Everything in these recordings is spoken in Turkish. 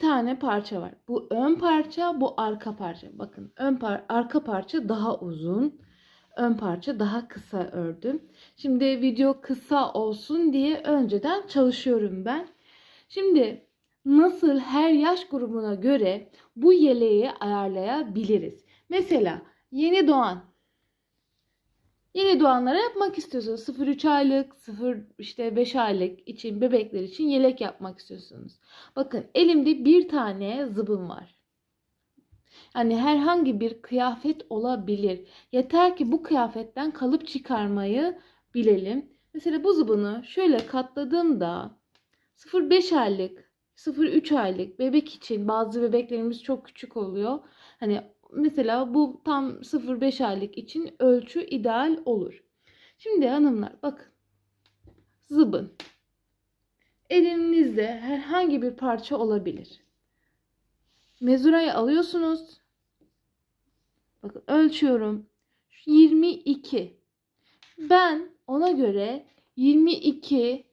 tane parça var. Bu ön parça, bu arka parça. Bakın arka parça daha uzun. Ön parça daha kısa ördüm. Şimdi video kısa olsun diye önceden çalışıyorum ben. Şimdi nasıl her yaş grubuna göre bu yeleği ayarlayabiliriz? Mesela yeni doğanlara yapmak istiyorsunuz. 0-3 aylık, 0-5 aylık için bebekler için yelek yapmak istiyorsunuz. Bakın elimde bir tane zıbım var. Yani herhangi bir kıyafet olabilir. Yeter ki bu kıyafetten kalıp çıkarmayı bilelim. Mesela bu zıbını şöyle katladığımda 0-5 aylık, 0-3 aylık bebek için bazı bebeklerimiz çok küçük oluyor. Hani mesela bu tam 0-5 aylık için ölçü ideal olur. Şimdi hanımlar bakın. Zıbın. Elinizde herhangi bir parça olabilir. Mezurayı alıyorsunuz. Bakın ölçüyorum. 22. Ben ona göre 22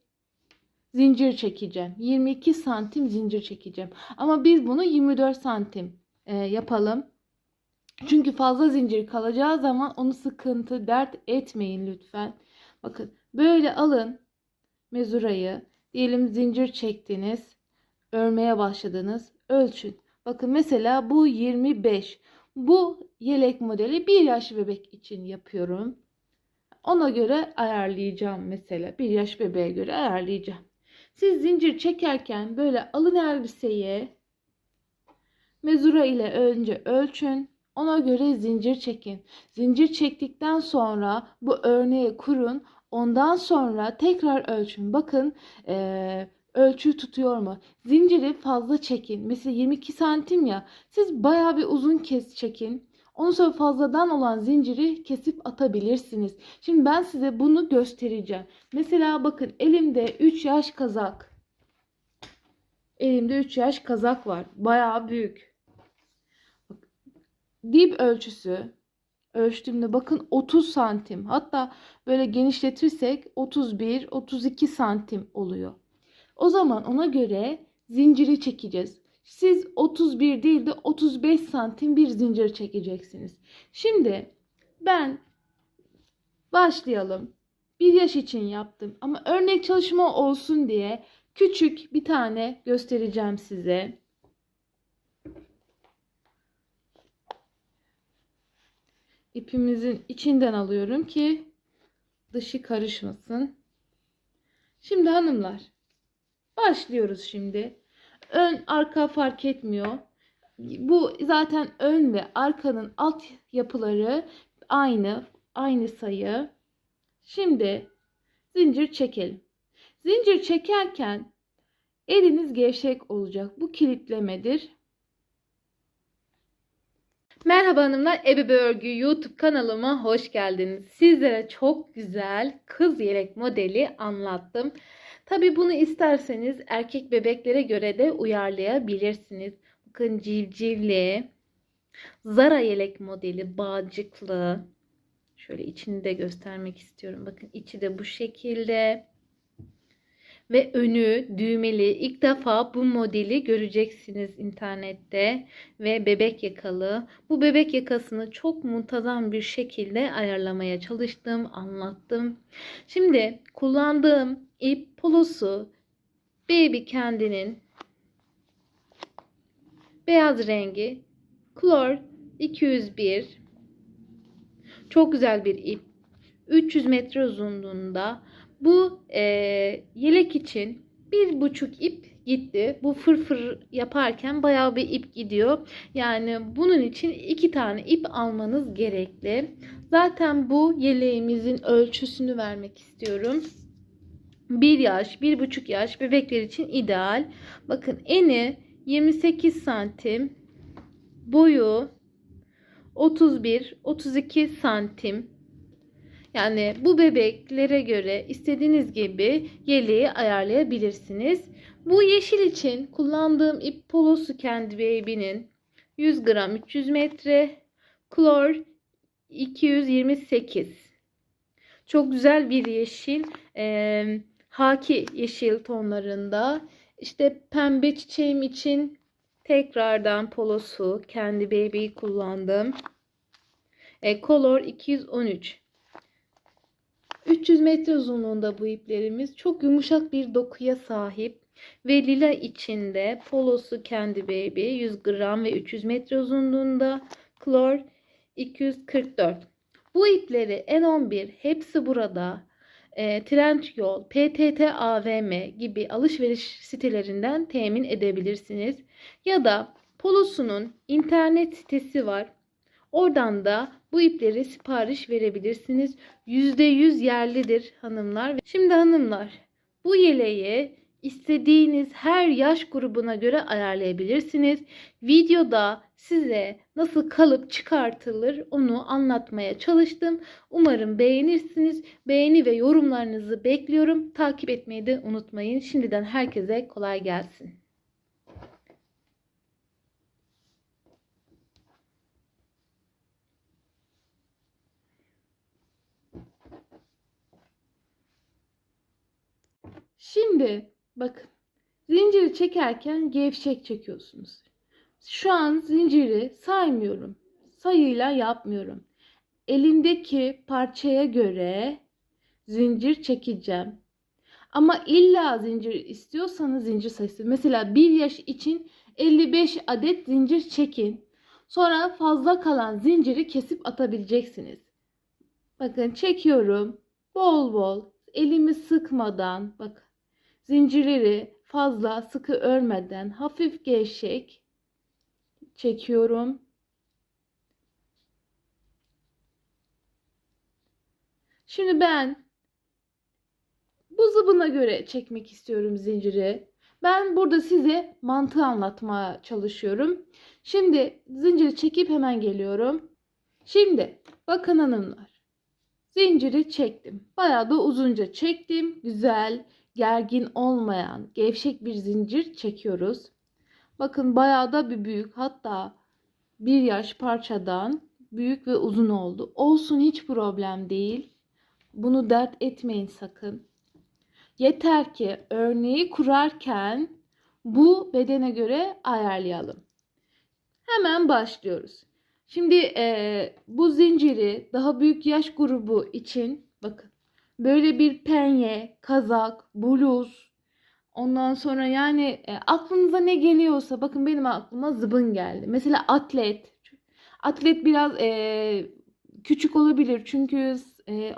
zincir çekeceğim. 22 santim zincir çekeceğim. Ama biz bunu 24 santim yapalım. Çünkü fazla zincir kalacağı zaman onu sıkıntı, dert etmeyin lütfen. Bakın böyle alın mezurayı. Diyelim zincir çektiniz. Örmeye başladınız. Ölçün. Bakın mesela bu 25. Bu yelek modeli 1 yaş bebek için yapıyorum. Ona göre ayarlayacağım mesela. 1 yaş bebeğe göre ayarlayacağım. Siz zincir çekerken böyle alın elbiseyi mezura ile önce ölçün. Ona göre zincir çekin. Zincir çektikten sonra bu örneği kurun. Ondan sonra tekrar ölçün. Bakın ölçü tutuyor mu? Zinciri fazla çekin. Mesela 22 santim ya. Siz bayağı bir uzun çekin. Ondan sonra fazladan olan zinciri kesip atabilirsiniz. Şimdi ben size bunu göstereceğim. Mesela bakın elimde 3 yaş kazak. Elimde 3 yaş kazak var. Bayağı büyük. Dip ölçüsü ölçtüğümde bakın 30 santim. Hatta böyle genişletirsek 31-32 santim oluyor. O zaman ona göre zinciri çekeceğiz. Siz 31 değil de 35 santim bir zincir çekeceksiniz. Şimdi ben başlayalım. 1 yaş için yaptım ama örnek çalışma olsun diye küçük bir tane göstereceğim size. İpimizin içinden alıyorum ki dışı karışmasın. Şimdi hanımlar başlıyoruz şimdi. Ön arka fark etmiyor. Bu zaten ön ve arkanın alt yapıları aynı sayı. Şimdi zincir çekelim. Zincir çekerken eliniz gevşek olacak. Bu kilitlemedir. Merhaba hanımlar, Ebebe Örgü YouTube kanalıma hoş geldiniz. Sizlere çok güzel kız yelek modeli anlattım. Tabi bunu isterseniz erkek bebeklere göre de uyarlayabilirsiniz. Bakın civcivli, Zara yelek modeli bağcıklı. Şöyle içini de göstermek istiyorum. Bakın içi de bu şekilde. Ve önü düğmeli. İlk defa bu modeli göreceksiniz internette. Ve bebek yakalı. Bu bebek yakasını çok muntazam bir şekilde ayarlamaya çalıştım, anlattım. Şimdi kullandığım ip polosu Baby Candy'nin beyaz rengi Klor 201. Çok güzel bir ip. 300 metre uzunluğunda. Bu yelek için 1,5 ip gitti. Bu fırfır yaparken bayağı bir ip gidiyor. Yani bunun için 2 tane ip almanız gerekli. Zaten bu yeleğimizin ölçüsünü vermek istiyorum. 1 yaş, 1,5 yaş bebekler için ideal. Bakın eni 28 santim. Boyu 31-32 santim. Yani bu bebeklere göre istediğiniz gibi yeleği ayarlayabilirsiniz. Bu yeşil için kullandığım ip polosu Candy Baby'nin 100 gram 300 metre. Klor 228. Çok güzel bir yeşil. Haki yeşil tonlarında. İşte pembe çiçeğim için Tekrardan polosu kendi baby'yi kullandım. Color 213. 300 metre uzunluğunda bu iplerimiz. Çok yumuşak bir dokuya sahip. Ve lila içinde polosu kendi baby 100 gram ve 300 metre uzunluğunda. Color 244. Bu ipleri N11 hepsi burada. Trendyol, PTT AVM gibi alışveriş sitelerinden temin edebilirsiniz. Ya da Polosu'nun internet sitesi var. Oradan da bu ipleri sipariş verebilirsiniz. %100 yerlidir hanımlar. Şimdi hanımlar, bu yeleği istediğiniz her yaş grubuna göre ayarlayabilirsiniz. Videoda size nasıl kalıp çıkartılır onu anlatmaya çalıştım. Umarım beğenirsiniz. Beğeni ve yorumlarınızı bekliyorum. Takip etmeyi de unutmayın. Şimdiden herkese kolay gelsin. Şimdi bakın, zinciri çekerken gevşek çekiyorsunuz. Şu an zinciri saymıyorum. Sayıyla yapmıyorum. Elimdeki parçaya göre zincir çekeceğim. Ama illa zincir istiyorsanız zincir sayısı. Mesela 1 yaş için 55 adet zincir çekin. Sonra fazla kalan zinciri kesip atabileceksiniz. Bakın çekiyorum. Bol bol. Elimi sıkmadan. Bakın. Zincirleri fazla sıkı örmeden hafif gevşek çekiyorum. Şimdi ben bu zıbına göre çekmek istiyorum zinciri. Ben burada size mantığı anlatmaya çalışıyorum. Şimdi zinciri çekip hemen geliyorum. Şimdi bakın hanımlar. Zinciri çektim. Bayağı da uzunca çektim. Güzel, gergin olmayan, gevşek bir zincir çekiyoruz. Bakın bayağı da bir büyük, hatta 1 yaş parçadan büyük ve uzun oldu. Olsun, hiç problem değil. Bunu dert etmeyin sakın. Yeter ki örneği kurarken bu bedene göre ayarlayalım. Hemen başlıyoruz. Şimdi bu zinciri daha büyük yaş grubu için bakın böyle bir penye, kazak, bluz, ondan sonra yani aklınıza ne geliyorsa, bakın benim aklıma zıbın geldi. Mesela atlet. Atlet biraz küçük olabilir çünkü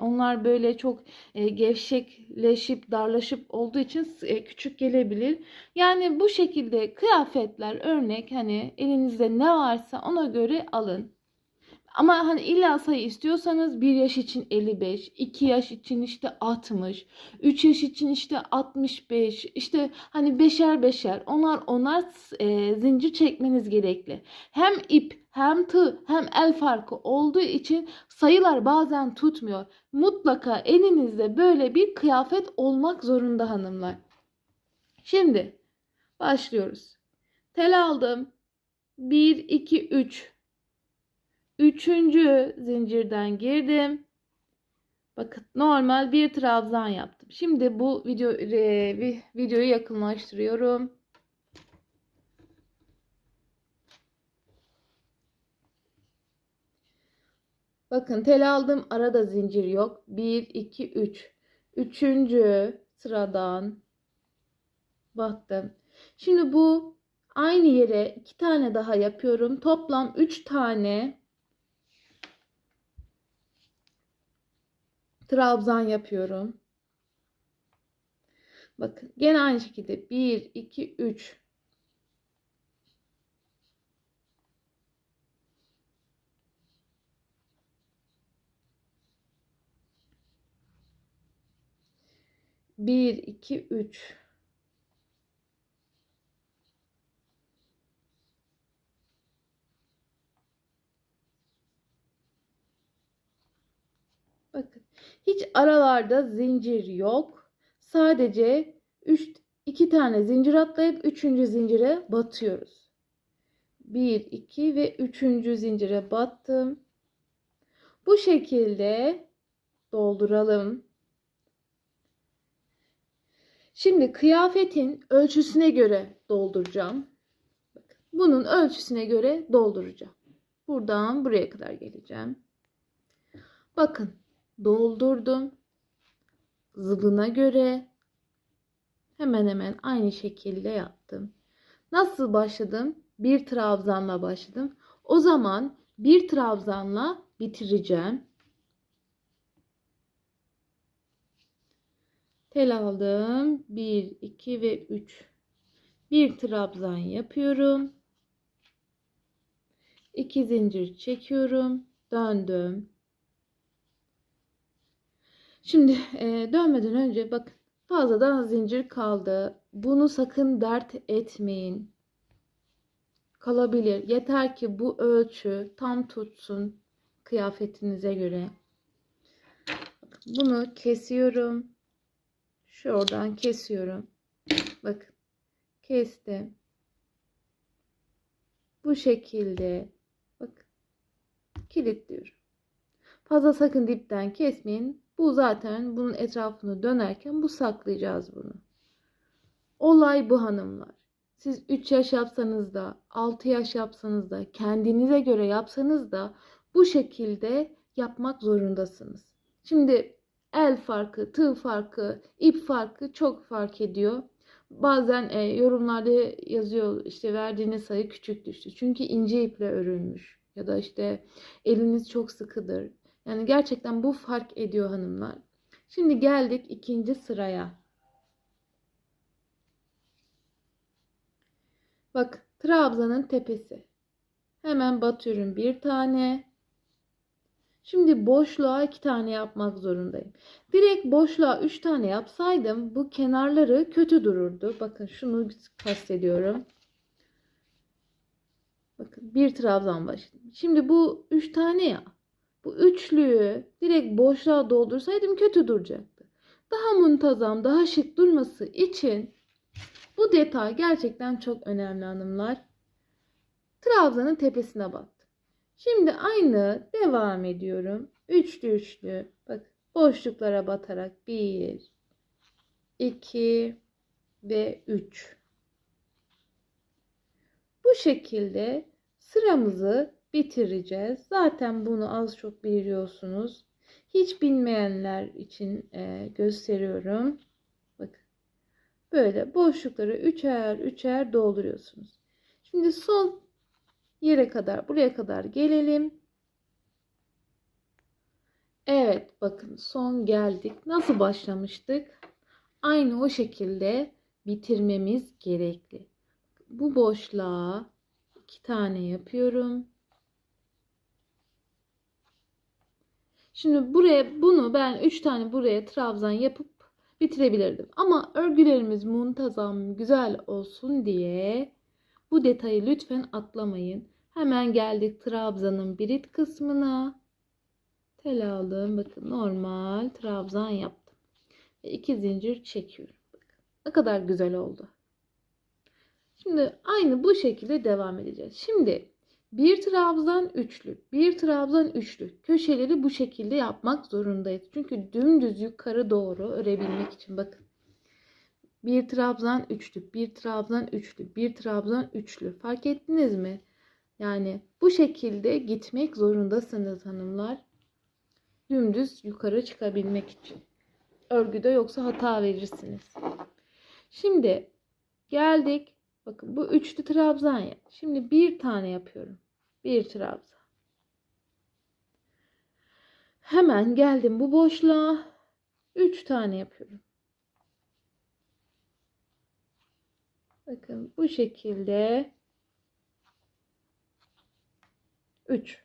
onlar böyle çok gevşekleşip darlaşıp olduğu için küçük gelebilir. Yani bu şekilde kıyafetler, örnek hani elinizde ne varsa ona göre alın. Ama hani illa sayı istiyorsanız 1 yaş için 55, 2 yaş için işte 60, 3 yaş için işte 65, işte hani beşer beşer onlar zincir çekmeniz gerekli. Hem ip hem tığ hem el farkı olduğu için sayılar bazen tutmuyor. Mutlaka elinizde böyle bir kıyafet olmak zorunda hanımlar. Şimdi başlıyoruz. Tel aldım. 1, 2, 3. Üçüncü zincirden girdim. Bakın normal bir trabzan yaptım. Şimdi bu videoyu yakınlaştırıyorum. Bakın tel aldım. Arada zincir yok. 1, 2, 3. Üçüncü sıradan battım. Şimdi bu aynı yere 2 tane daha yapıyorum. Toplam 3 tane trabzan yapıyorum. Bakın gene aynı şekilde 1, 2, 3. Bir, iki, üç. Bakın hiç aralarda zincir yok. Sadece 2 tane zincir atlayıp 3. zincire batıyoruz. 1, 2 ve 3. zincire battım. Bu şekilde dolduralım. Şimdi kıyafetin ölçüsüne göre dolduracağım. Bakın. bunun ölçüsüne göre dolduracağım. Buradan buraya kadar geleceğim. Bakın doldurdum. Zıbına göre hemen hemen aynı şekilde yaptım. Nasıl başladım? Bir trabzanla başladım. O zaman bir trabzanla bitireceğim. Tel aldım. 1, 2 ve 3. Bir trabzan yapıyorum. 2 zincir çekiyorum. Döndüm. Şimdi dönmeden önce bakın fazladan zincir kaldı. Bunu sakın dert etmeyin. Kalabilir. Yeter ki bu ölçü tam tutsun kıyafetinize göre. Bunu kesiyorum. Şuradan kesiyorum. Bakın. Kestim. Bu şekilde. Bakın. Kilitliyorum. Fazla sakın dipten kesmeyin. Bu zaten bunun etrafını dönerken bu saklayacağız bunu. Olay bu hanımlar. Siz 3 yaş yapsanız da 6 yaş yapsanız da kendinize göre yapsanız da bu şekilde yapmak zorundasınız. Şimdi el farkı, tığ farkı, ip farkı çok fark ediyor. Bazen yorumlarda yazıyor işte verdiğiniz sayı küçük düştü. Çünkü ince iple örülmüş ya da işte eliniz çok sıkıdır. Yani gerçekten bu fark ediyor hanımlar. Şimdi geldik ikinci sıraya. Bak trabzanın tepesi. Hemen batıyorum bir tane. Şimdi boşluğa 2 tane yapmak zorundayım. Direkt boşluğa 3 tane yapsaydım bu kenarları kötü dururdu. Bakın şunu kastediyorum. Bakın bir trabzan başladım. Şimdi bu 3 tane ya. Bu üçlüyü direkt boşluğa doldursaydım kötü duracaktı. Daha muntazam, daha şık durması için bu detay gerçekten çok önemli hanımlar. Trabzanın tepesine battım. Şimdi aynı devam ediyorum. Üçlü üçlü. Bak boşluklara batarak 1, 2 ve 3. Bu şekilde sıramızı bitireceğiz. Zaten bunu az çok biliyorsunuz. Hiç bilmeyenler için gösteriyorum. Bakın. Böyle boşlukları üçer üçer dolduruyorsunuz. Şimdi son yere kadar buraya kadar gelelim. Evet bakın son geldik. Nasıl başlamıştık? Aynı o şekilde bitirmemiz gerekli. Bu boşluğa 2 tane yapıyorum. Şimdi buraya bunu ben 3 tane buraya trabzan yapıp bitirebilirdim. Ama örgülerimiz muntazam güzel olsun diye bu detayı lütfen atlamayın. Hemen geldik trabzanın birit kısmına. Tel aldım. Bakın normal trabzan yaptım. Ve 2 zincir çekiyorum. Bakın ne kadar güzel oldu. Şimdi aynı bu şekilde devam edeceğiz. Şimdi bir trabzan üçlü, bir trabzan üçlü. Köşeleri bu şekilde yapmak zorundayız. Çünkü dümdüz yukarı doğru örebilmek için bakın. Bir trabzan üçlü, bir trabzan üçlü, bir trabzan üçlü. Fark ettiniz mi? Yani bu şekilde gitmek zorundasınız hanımlar. Dümdüz yukarı çıkabilmek için. Örgüde yoksa hata verirsiniz. Şimdi geldik. Bakın bu üçlü trabzan ya. Şimdi bir tane yapıyorum. Bir trabzan. Hemen geldim bu boşluğa. 3 tane yapıyorum. Bakın bu şekilde 3.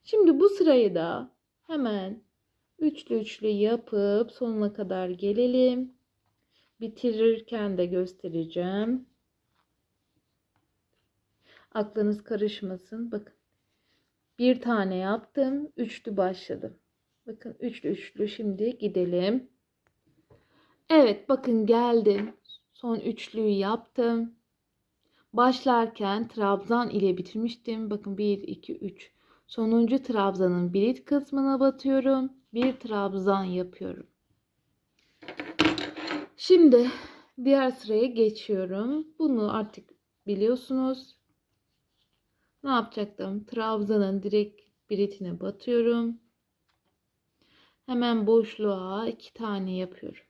Şimdi bu sırayı da hemen üçlü üçlü yapıp sonuna kadar gelelim. Bitirirken de göstereceğim. Aklınız karışmasın. Bakın. Bir tane yaptım. Üçlü başladım. Bakın üçlü üçlü şimdi gidelim. Evet bakın geldim. Son üçlüyü yaptım. Başlarken trabzan ile bitirmiştim. Bakın 1, 2, 3. Sonuncu trabzanın birit kısmına batıyorum. Bir trabzan yapıyorum. Şimdi diğer sıraya geçiyorum. Bunu artık biliyorsunuz. Ne yapacaktım? Trabzanın direkt biritine batıyorum. Hemen boşluğa 2 tane yapıyorum.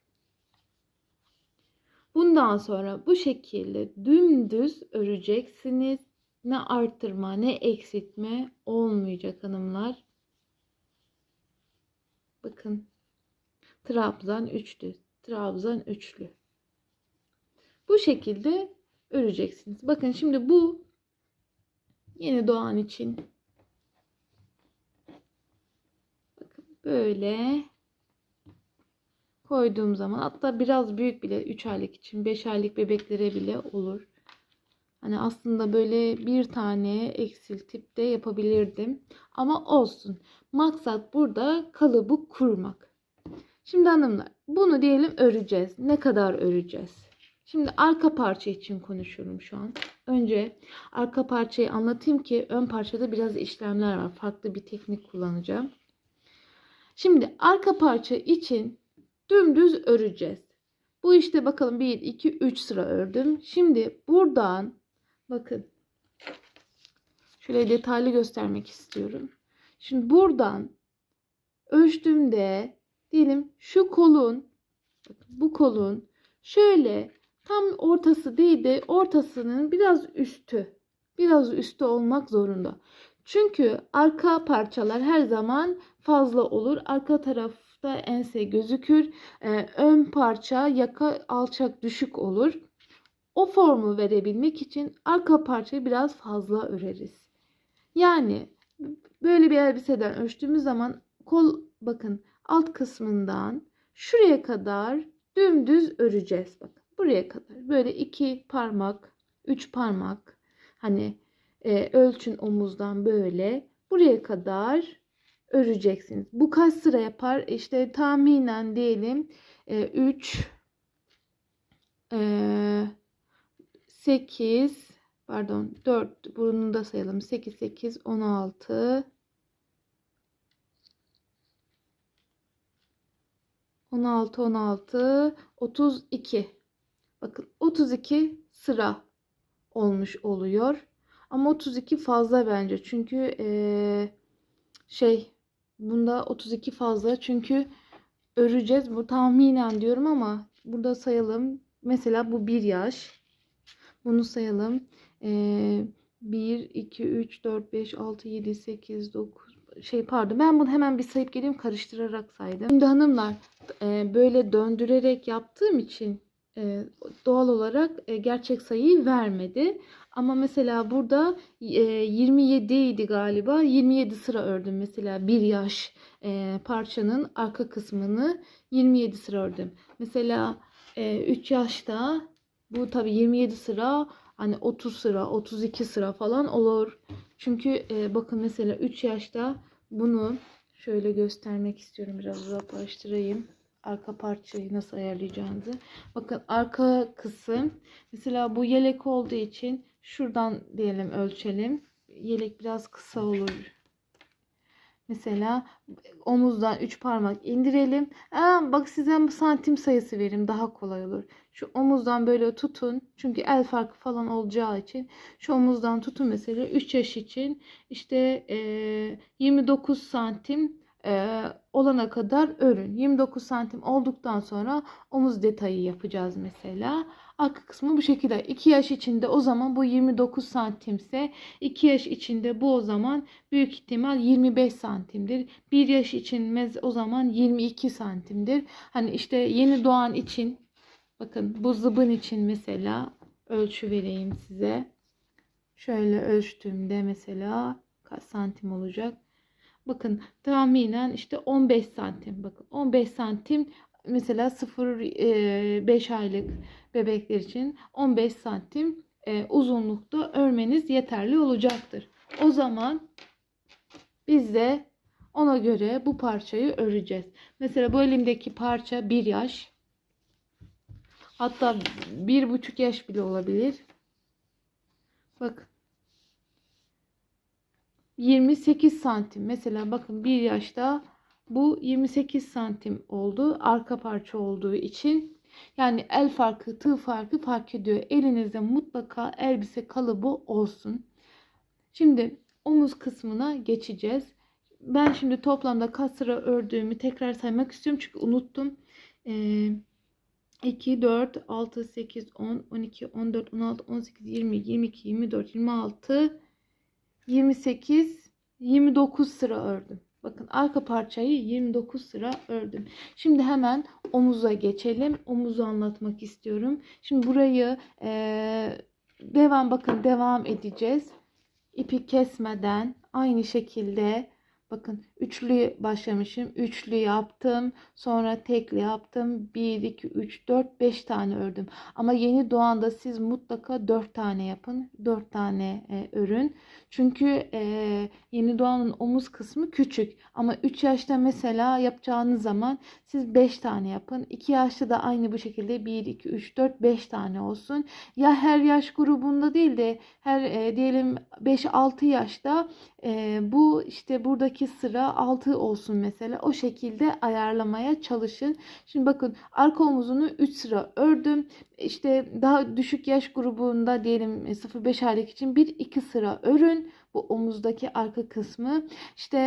Bundan sonra bu şekilde dümdüz öreceksiniz. Ne arttırma ne eksiltme olmayacak hanımlar. Bakın. Trabzan üçlü. Trabzan üçlü. Bu şekilde öreceksiniz. Bakın şimdi bu yeni doğan için. Bakın böyle koyduğum zaman, hatta biraz büyük bile 3 aylık için, 5 aylık bebeklere bile olur. Hani aslında böyle bir tane eksiltip de yapabilirdim. Ama olsun. Maksat burada kalıbı kurmak. Şimdi hanımlar bunu diyelim öreceğiz. Ne kadar öreceğiz? Şimdi arka parça için konuşuyorum şu an. Önce arka parçayı anlatayım ki ön parçada biraz işlemler var. Farklı bir teknik kullanacağım. Şimdi arka parça için dümdüz öreceğiz. Bu işte bakalım 1, 2, 3 sıra ördüm. Şimdi buradan bakın şöyle detaylı göstermek istiyorum. Şimdi buradan ölçtüğümde diyelim şu kolun, bu kolun şöyle tam ortası değil de ortasının biraz üstü olmak zorunda. Çünkü arka parçalar her zaman fazla olur. Arka tarafta ense gözükür. Ön parça yaka alçak düşük olur. O formu verebilmek için arka parçayı biraz fazla öreriz. Yani böyle bir elbiseden ölçtüğümüz zaman kol bakın alt kısmından şuraya kadar dümdüz öreceğiz. Bakın buraya kadar böyle 2 parmak 3 parmak hani ölçün omuzdan böyle buraya kadar öreceksiniz. Bu kaç sıra yapar? İşte tahminen diyelim 3 8 pardon 4 burnunu da sayalım. 8 8 16 32. Bakın 32 sıra olmuş oluyor. Ama 32 fazla bence. Çünkü bunda 32 fazla. Çünkü öreceğiz. Bu tahminen diyorum ama burada sayalım. Mesela bu 1 yaş. Bunu sayalım. 1, 2, 3, 4, 5, 6, 7, 8, 9 pardon ben bunu hemen bir sayıp geleyim, karıştırarak saydım. Şimdi hanımlar böyle döndürerek yaptığım için doğal olarak gerçek sayıyı vermedi. Ama mesela burada 27 idi galiba. 27 sıra ördüm mesela 1 yaş parçanın arka kısmını 27 sıra ördüm. Mesela 3 yaşta bu tabi 27 sıra hani 30 sıra 32 sıra falan olur. Çünkü bakın mesela 3 yaşta bunu şöyle göstermek istiyorum. Biraz uzaklaştırayım. Arka parçayı nasıl ayarlayacağınızı. Bakın arka kısım. Mesela bu yelek olduğu için şuradan diyelim ölçelim. Yelek biraz kısa olur. Mesela omuzdan 3 parmak indirelim. Bak size santim sayısı vereyim, daha kolay olur. Şu omuzdan böyle tutun. Çünkü el farkı falan olacağı için şu omuzdan tutun mesela 3 yaş için işte 29 santim olana kadar örün. 29 santim olduktan sonra omuz detayı yapacağız mesela. Arka kısmı bu şekilde. 2 yaş içinde o zaman bu 29 santimse 2 yaş içinde bu o zaman büyük ihtimal 25 santimdir. 1 yaş için o zaman 22 santimdir. Hani işte yeni doğan için bakın bu zıbın için mesela ölçü vereyim size. Şöyle ölçtüğümde mesela kaç santim olacak? Bakın tahminen işte 15 santim. Bakın 15 santim mesela 0-5 aylık bebekler için 15 santim uzunlukta örmeniz yeterli olacaktır. O zaman biz de ona göre bu parçayı öreceğiz. Mesela bu elimdeki parça 1 yaş. Hatta 1,5 yaş bile olabilir. Bakın. 28 santim. Mesela bakın 1 yaşta bu 28 santim oldu. Arka parça olduğu için. Yani el farkı, tığ farkı fark ediyor. Elinizde mutlaka elbise kalıbı olsun. Şimdi omuz kısmına geçeceğiz. Ben şimdi toplamda kaç sıra ördüğümü tekrar saymak istiyorum çünkü unuttum. 2, 4, 6, 8, 10, 12, 14, 16, 18, 20, 22, 24, 26, 28, 29 sıra ördüm. Bakın arka parçayı 29 sıra ördüm. Şimdi hemen omuza geçelim. Omuzu anlatmak istiyorum. Şimdi burayı devam edeceğiz. İpi kesmeden aynı şekilde bakın üçlü başlamışım. Üçlü yaptım. Sonra tekli yaptım. 1, 2, 3, 4, 5 tane ördüm. Ama yeni doğanda siz mutlaka 4 tane yapın. 4 tane örün. Çünkü yeni doğanın omuz kısmı küçük. Ama 3 yaşta mesela yapacağınız zaman siz 5 tane yapın. 2 yaşta da aynı bu şekilde 1, 2, 3, 4, 5 tane olsun. Ya her yaş grubunda değil de her diyelim 5-6 yaşta bu işte buradaki sıra 6 olsun mesela. O şekilde ayarlamaya çalışın. Şimdi bakın arka omuzunu 3 sıra ördüm. İşte daha düşük yaş grubunda diyelim 0-5 aylık için 1-2 sıra örün. Bu omuzdaki arka kısmı. İşte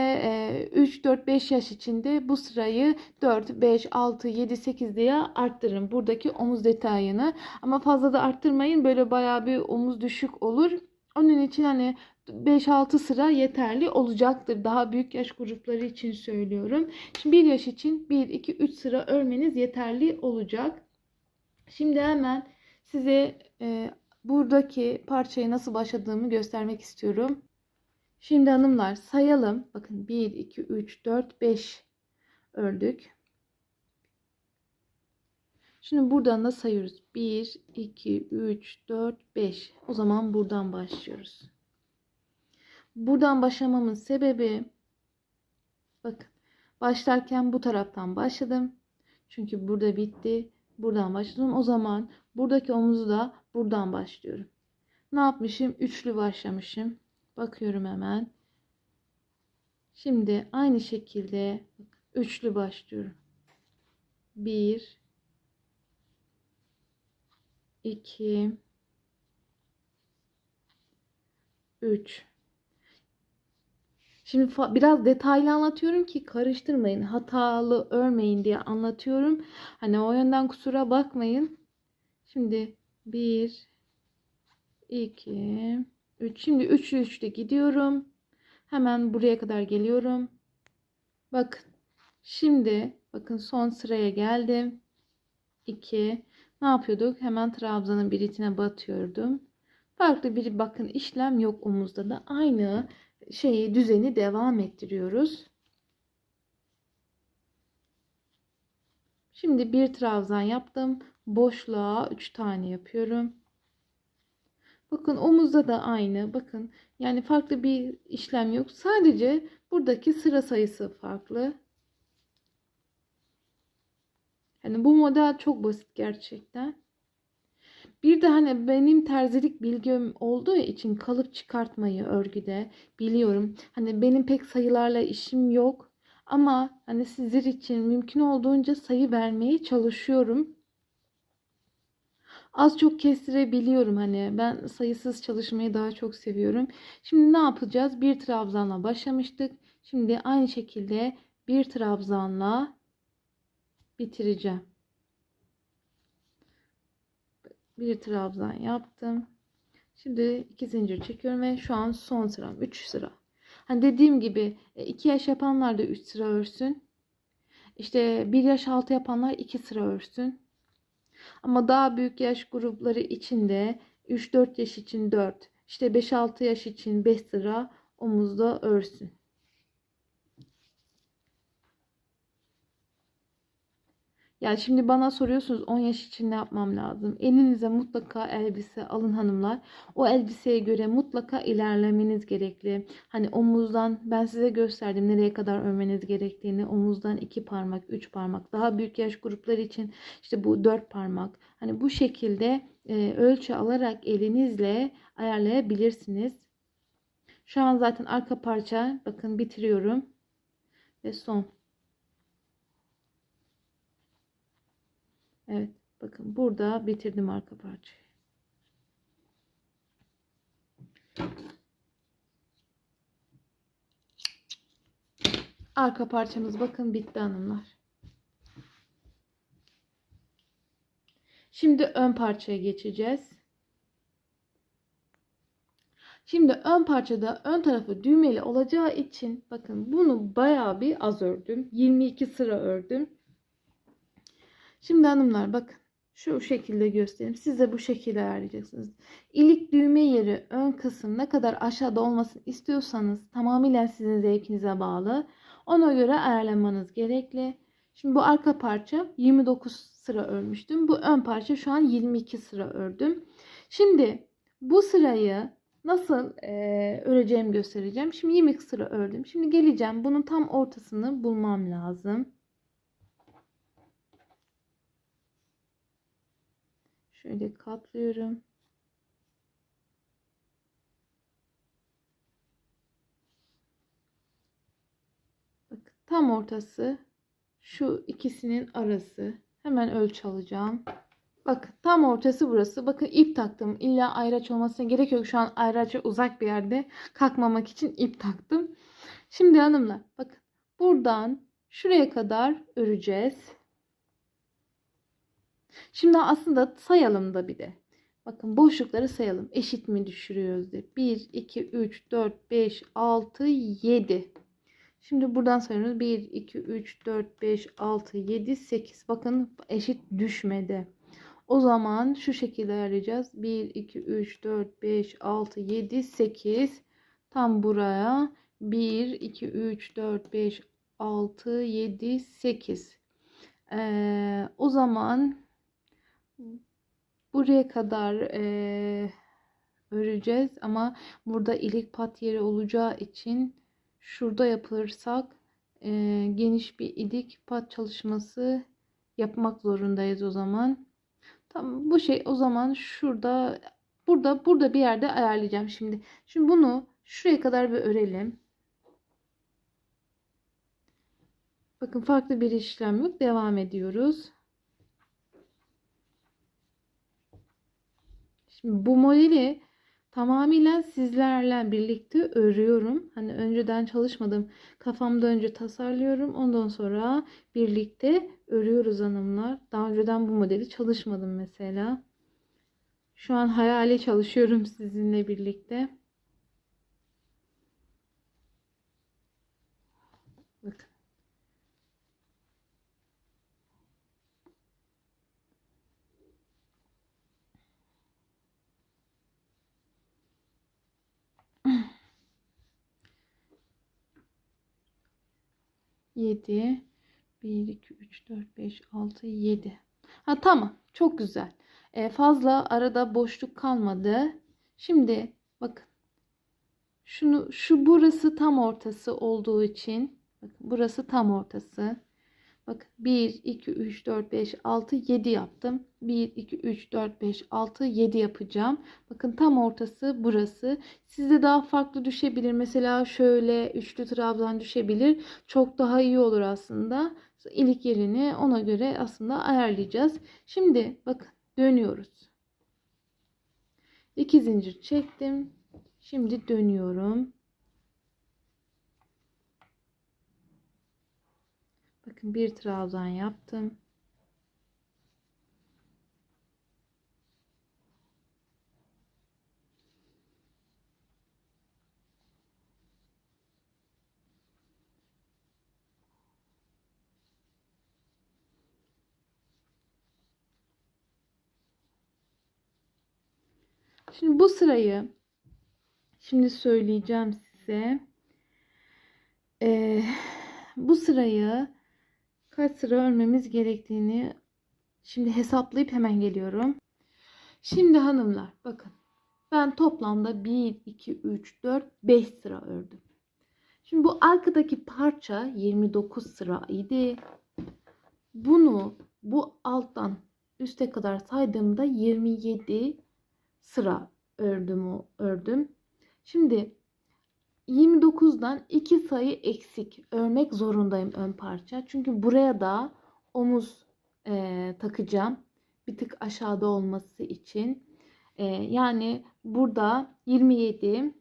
3-4-5 yaş içinde bu sırayı 4, 5, 6, 7, 8 diye arttırın. Buradaki omuz detayını. Ama fazla da arttırmayın. Böyle bayağı bir omuz düşük olur. Onun için hani 5-6 sıra yeterli olacaktır. Daha büyük yaş grupları için söylüyorum. Şimdi 1 yaş için 1, 2, 3 sıra örmeniz yeterli olacak. Şimdi hemen size buradaki parçayı nasıl başladığımı göstermek istiyorum. Şimdi hanımlar sayalım. Bakın 1, 2, 3, 4, 5 ördük. Şimdi buradan da sayıyoruz. 1, 2, 3, 4, 5. O zaman buradan başlıyoruz. Buradan başlamamın sebebi bakın başlarken bu taraftan başladım. Çünkü burada bitti. Buradan başladım. O zaman buradaki omuzu da buradan başlıyorum. Ne yapmışım? Üçlü başlamışım. Bakıyorum hemen. Şimdi aynı şekilde üçlü başlıyorum. 1, 2, 3. Şimdi biraz detaylı anlatıyorum ki karıştırmayın. Hatalı örmeyin diye anlatıyorum. Hani o yönden kusura bakmayın. Şimdi 1, 2, 3. Şimdi üçlü üçlü gidiyorum. Hemen buraya kadar geliyorum. Bakın. Şimdi bakın son sıraya geldim. 2. Ne yapıyorduk? Hemen trabzanın bir itine batıyordum. Farklı bir bakın işlem yok omuzda da. Aynı şeyi düzeni devam ettiriyoruz. Şimdi bir trabzan yaptım. Boşluğa 3 tane yapıyorum. Bakın omuzda da aynı. Bakın yani farklı bir işlem yok. Sadece buradaki sıra sayısı farklı. Yani bu model çok basit gerçekten. Bir de hani benim terzilik bilgim olduğu için kalıp çıkartmayı örgüde biliyorum. Hani benim pek sayılarla işim yok. Ama hani sizler için mümkün olduğunca sayı vermeye çalışıyorum. Az çok kestirebiliyorum, hani ben sayısız çalışmayı daha çok seviyorum. Şimdi ne yapacağız? Bir trabzanla başlamıştık. Şimdi aynı şekilde bir trabzanla bitireceğim. Bir trabzan yaptım. Şimdi 2 zincir çekiyorum ve şu an son sıram 3 sıra. Hani dediğim gibi 2 yaş yapanlar da 3 sıra örsün. İşte 1 yaş altı yapanlar 2 sıra örsün. Ama daha büyük yaş grupları için de 3-4 yaş için 4, işte 5-6 yaş için 5 sıra omuzda örsün. Yani şimdi bana soruyorsunuz 10 yaş için ne yapmam lazım? Elinize mutlaka elbise alın hanımlar. O elbiseye göre mutlaka ilerlemeniz gerekli. Hani omuzdan ben size gösterdim nereye kadar örmeniz gerektiğini. Omuzdan 2 parmak, 3 parmak. Daha büyük yaş grupları için işte bu 4 parmak. Hani bu şekilde ölçü alarak elinizle ayarlayabilirsiniz. Şu an zaten arka parça bakın bitiriyorum. Ve son. Evet, bakın burada bitirdim arka parçayı. Arka parçamız bakın bitti hanımlar. Şimdi ön parçaya geçeceğiz. Şimdi ön parçada ön tarafı düğmeli olacağı için bakın bunu bayağı bir az ördüm. 22 sıra ördüm. Şimdi hanımlar bakın şu şekilde göstereyim. Siz de bu şekilde ayarlayacaksınız. İlik düğme yeri ön kısım ne kadar aşağıda olmasını istiyorsanız tamamıyla sizin zevkinize bağlı. Ona göre ayarlamanız gerekli. Şimdi bu arka parça 29 sıra örmüştüm. Bu ön parça şu an 22 sıra ördüm. Şimdi bu sırayı nasıl öreceğimi göstereceğim. Şimdi 22 sıra ördüm. Şimdi geleceğim. Bunun tam ortasını bulmam lazım. Şöyle katlıyorum. Bakın tam ortası şu ikisinin arası. Hemen ölçü alacağım. Bakın tam ortası burası. Bakın ip taktım. İlla ayraç olmasına gerek yok. Şu an ayraça uzak bir yerde kalkmamak için ip taktım. Şimdi hanımlar bakın buradan şuraya kadar öreceğiz. Şimdi aslında sayalım da bir de. Bakın boşlukları sayalım. Eşit mi düşürüyoruz diye. 1, 2, 3, 4, 5, 6, 7. Şimdi buradan sayıyoruz. 1, 2, 3, 4, 5, 6, 7, 8. Bakın eşit düşmedi. O zaman şu şekilde ayarlayacağız. 1, 2, 3, 4, 5, 6, 7, 8. Tam buraya 1, 2, 3, 4, 5, 6, 7, 8. O zaman buraya kadar öreceğiz. Ama burada ilik pat yeri olacağı için şurada yapılırsak geniş bir ilik pat çalışması yapmak zorundayız o zaman. Tamam bu şey o zaman şurada burada bir yerde ayarlayacağım şimdi. Şimdi bunu şuraya kadar bir örelim. Bakın farklı bir işlem yok. Devam ediyoruz. Şimdi bu modeli tamamıyla sizlerle birlikte örüyorum. Hani önceden çalışmadım. Kafamda önce tasarlıyorum. Ondan sonra birlikte örüyoruz hanımlar. Daha önceden bu modeli çalışmadım mesela. Şu an hayali çalışıyorum sizinle birlikte. Bakın. Yedi. 1, 2, 3, 4, 5, 6, 7. Ha tamam. Çok güzel. Fazla arada boşluk kalmadı. Şimdi bakın. Şu burası tam ortası olduğu için. Bakın burası tam ortası. Bak 1, 2, 3, 4, 5, 6, 7 yaptım. 1, 2, 3, 4, 5, 6, 7 yapacağım. Bakın tam ortası burası. Sizde daha farklı düşebilir. Mesela şöyle üçlü trabzan düşebilir. Çok daha iyi olur aslında. İlik yerini ona göre aslında ayarlayacağız. Şimdi bakın dönüyoruz. 2 zincir çektim. Şimdi dönüyorum. Bakın bir trabzan yaptım. Şimdi bu sırayı şimdi söyleyeceğim size. Bu sırayı kaç sıra örmemiz gerektiğini şimdi hesaplayıp hemen geliyorum. Şimdi hanımlar bakın. Ben toplamda 1, 2, 3, 4, 5 sıra ördüm. Şimdi bu arkadaki parça 29 sıra idi. Bunu bu alttan üste kadar saydığımda 27 sıra ördüm. Şimdi 29'dan 2 sayı eksik örmek zorundayım ön parça. Çünkü buraya da omuz takacağım. Bir tık aşağıda olması için. Yani burada 27,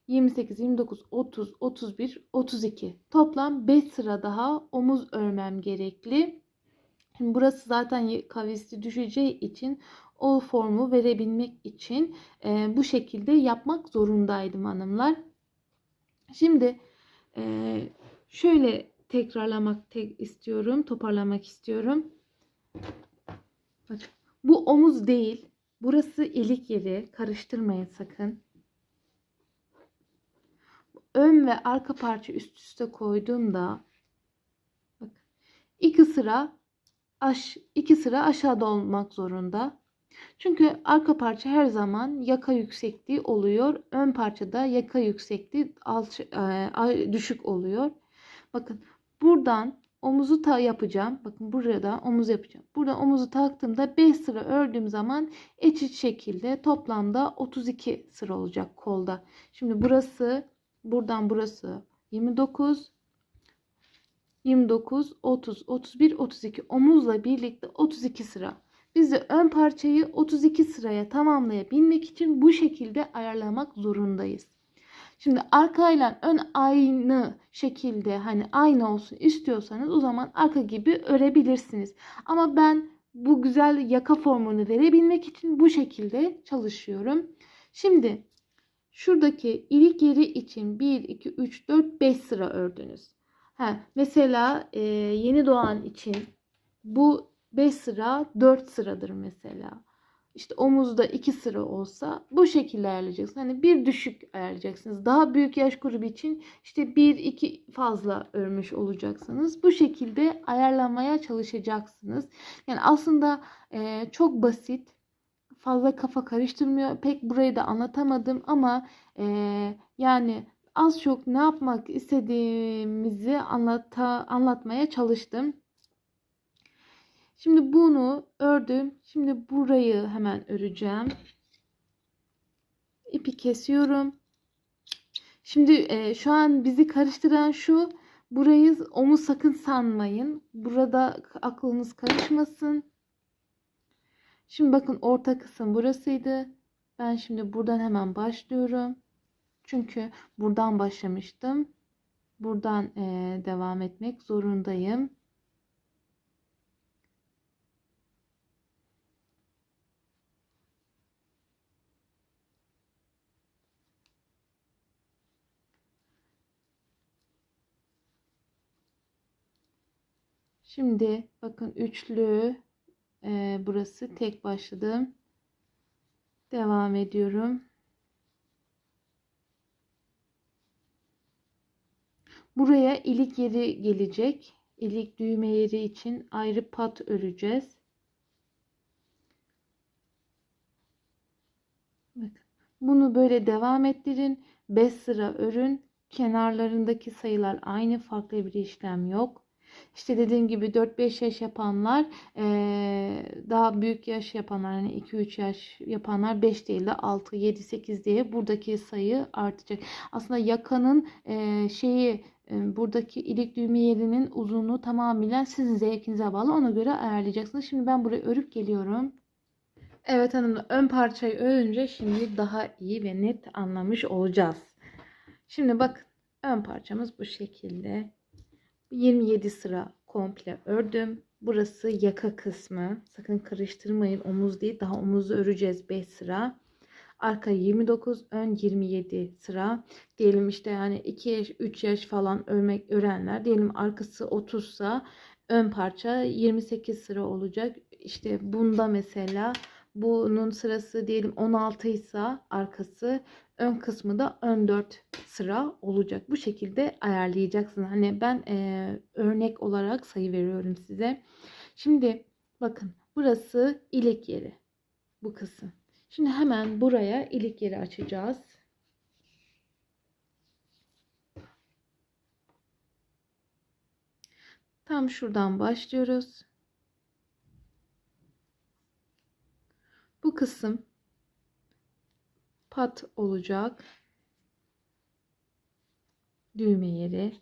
28, 29, 30, 31, 32. Toplam 5 sıra daha omuz örmem gerekli. Şimdi burası zaten kavisli düşeceği için o formu verebilmek için bu şekilde yapmak zorundaydım hanımlar. Şimdi şöyle istiyorum, toparlamak istiyorum. Bu omuz değil. Burası ilik yeri. Karıştırmayın sakın. Ön ve arka parça üst üste koyduğumda bak, iki sıra aşağıda olmak zorunda. Çünkü arka parça her zaman yaka yüksekliği oluyor. Ön parçada yaka yüksekliği düşük oluyor. Bakın buradan omuzu yapacağım. Bakın burada omuz yapacağım. Buradan omuzu taktığımda 5 sıra ördüğüm zaman eşit şekilde toplamda 32 sıra olacak kolda. Şimdi buradan burası 29, 29, 30, 31, 32 omuzla birlikte 32 sıra. Biz de ön parçayı 32 sıraya tamamlayabilmek için bu şekilde ayarlamak zorundayız. Şimdi arkayla ön aynı şekilde hani aynı olsun istiyorsanız o zaman arka gibi örebilirsiniz. Ama ben bu güzel yaka formunu verebilmek için bu şekilde çalışıyorum. Şimdi şuradaki ilik yeri için 1, 2, 3, 4, 5 sıra ördünüz. Mesela yeni doğan için bu 5 sıra 4 sıradır mesela. İşte omuzda 2 sıra olsa bu şekilde ayarlayacaksınız. Hani bir düşük ayarlayacaksınız. Daha büyük yaş grubu için işte 1, 2 fazla örmüş olacaksınız. Bu şekilde ayarlamaya çalışacaksınız. Yani aslında çok basit. Fazla kafa karıştırmıyor. Pek burayı da anlatamadım ama yani az çok ne yapmak istediğimizi anlatmaya çalıştım. Şimdi bunu ördüm. Şimdi burayı hemen öreceğim. İpi kesiyorum. Şimdi şu an bizi karıştıran şu. Burayı omuz sakın sanmayın. Burada aklınız karışmasın. Şimdi bakın orta kısım burasıydı. Ben şimdi buradan hemen başlıyorum. Çünkü buradan başlamıştım. Buradan devam etmek zorundayım. Şimdi bakın üçlü burası tek başladım. Devam ediyorum. Buraya ilik yeri gelecek. İlik düğme yeri için ayrı pat öreceğiz. Bakın. Bunu böyle devam ettirin. 5 sıra örün. Kenarlarındaki sayılar aynı, farklı bir işlem yok. İşte dediğim gibi 4-5 yaş yapanlar, daha büyük yaş yapanlar, hani 2-3 yaş yapanlar 5 değil de 6, 7, 8 diye buradaki sayı artacak. Aslında yakanın buradaki ilik düğme yerinin uzunluğu tamamen sizin zevkinize bağlı. Ona göre ayarlayacaksınız. Şimdi ben burayı örüp geliyorum. Evet hanımlar, ön parçayı örünce şimdi daha iyi ve net anlamış olacağız. Şimdi bakın, ön parçamız bu şekilde. 27 sıra komple ördüm. Burası yaka kısmı. Sakın karıştırmayın, omuz değil. Daha omuzu öreceğiz 5 sıra. Arka 29, ön 27 sıra. Diyelim işte yani 2 yaş, 3 yaş falan örenler. Diyelim arkası 30 sa ön parça 28 sıra olacak. İşte bunda mesela bunun sırası diyelim 16 ise arkası, ön kısmı da ön 4 sıra olacak. Bu şekilde ayarlayacaksın. Hani ben örnek olarak sayı veriyorum size. Şimdi bakın, burası ilik yeri. Bu kısım. Şimdi hemen buraya ilik yeri açacağız. Tam şuradan başlıyoruz. Bu kısım pat olacak. Düğme yeri.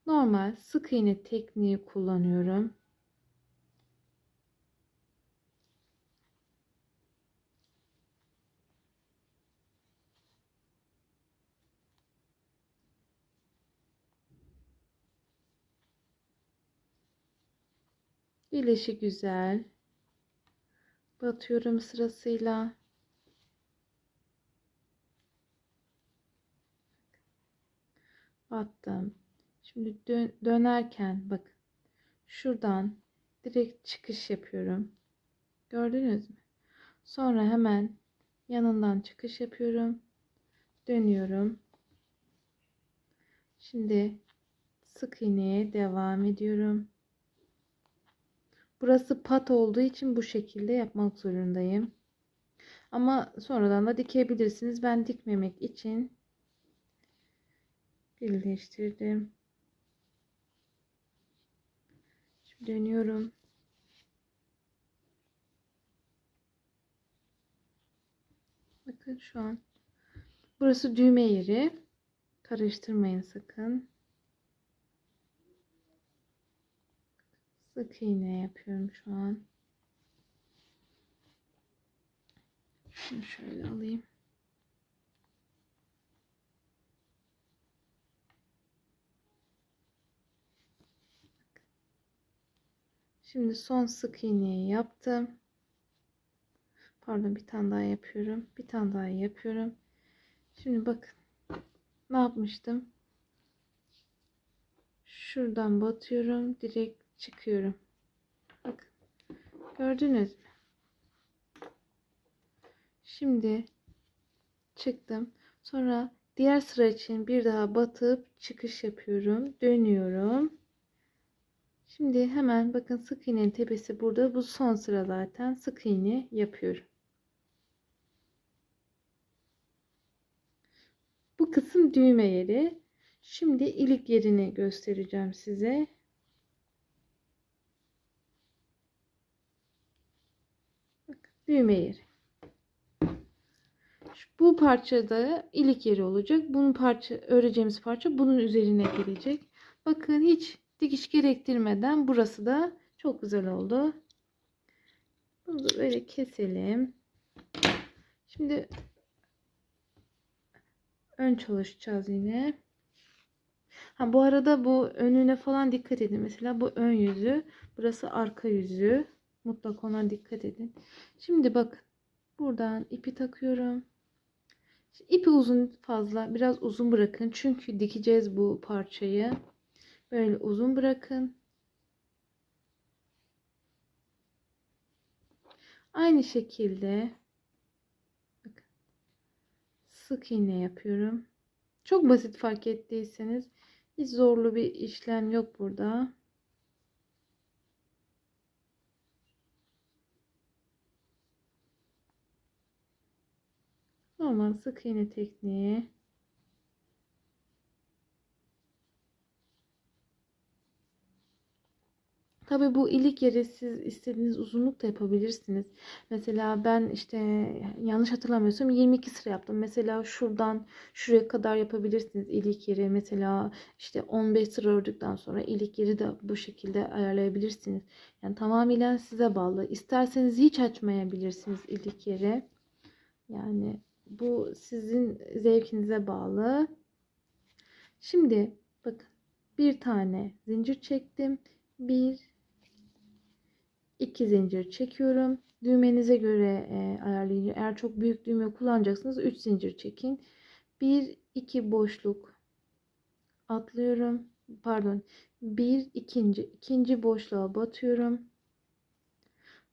Normal sık iğne tekniği kullanıyorum. Gelişi güzel. Batıyorum sırasıyla. Battım. Şimdi dönerken bak şuradan direkt çıkış yapıyorum. Gördünüz mü? Sonra hemen yanından çıkış yapıyorum. Dönüyorum. Şimdi sık iğneye devam ediyorum. Burası pat olduğu için bu şekilde yapmak zorundayım. Ama sonradan da dikebilirsiniz. Ben dikmemek için birleştirdim. Şimdi dönüyorum. Bakın şu an. Burası düğme yeri. Karıştırmayın sakın. Sık iğne yapıyorum şu an. Şunu şöyle alayım. Şimdi son sık iğneyi yaptım. Pardon, bir tane daha yapıyorum. Bir tane daha yapıyorum. Şimdi bakın. Ne yapmıştım? Şuradan batıyorum. Direkt çıkıyorum. Bakın. Gördünüz mü? Şimdi çıktım. Sonra diğer sıra için bir daha batıp çıkış yapıyorum. Dönüyorum. Şimdi hemen bakın sık iğnenin tepesi burada. Bu son sıra zaten. Sık iğne yapıyorum. Bu kısım düğme yeri. Şimdi ilik yerini göstereceğim size. Bakın, düğme yeri. Bu parçada ilik yeri olacak. Bunun öreceğimiz parça bunun üzerine gelecek. Bakın hiç dikiş gerektirmeden burası da çok güzel oldu. Bunu da böyle keselim. Şimdi ön çalışacağız yine. Bu arada bu önüne falan dikkat edin. Mesela bu ön yüzü, burası arka yüzü. Mutlaka ona dikkat edin. Şimdi bakın. Buradan ipi takıyorum. İpi fazla biraz uzun bırakın. Çünkü dikeceğiz bu parçayı. Böyle uzun bırakın. Aynı şekilde bakın, sık iğne yapıyorum. Çok basit, fark ettiyseniz. Hiç zorlu bir işlem yok burada. Normal sık iğne tekniği. Tabii bu ilik yeri siz istediğiniz uzunlukta yapabilirsiniz. Mesela ben işte yanlış hatırlamıyorsam 22 sıra yaptım. Mesela şuradan şuraya kadar yapabilirsiniz ilik yeri. Mesela işte 15 sıra ördükten sonra ilik yeri de bu şekilde ayarlayabilirsiniz. Yani tamamen size bağlı. İsterseniz hiç açmayabilirsiniz ilik yeri. Yani bu sizin zevkinize bağlı. Şimdi bakın, bir tane zincir çektim. Bir 2 zincir çekiyorum. Düğmenize göre ayarlayın. Eğer çok büyük düğme kullanacaksınız 3 zincir çekin. 1 2 boşluk atlıyorum. Pardon. Bir ikinci boşluğa batıyorum.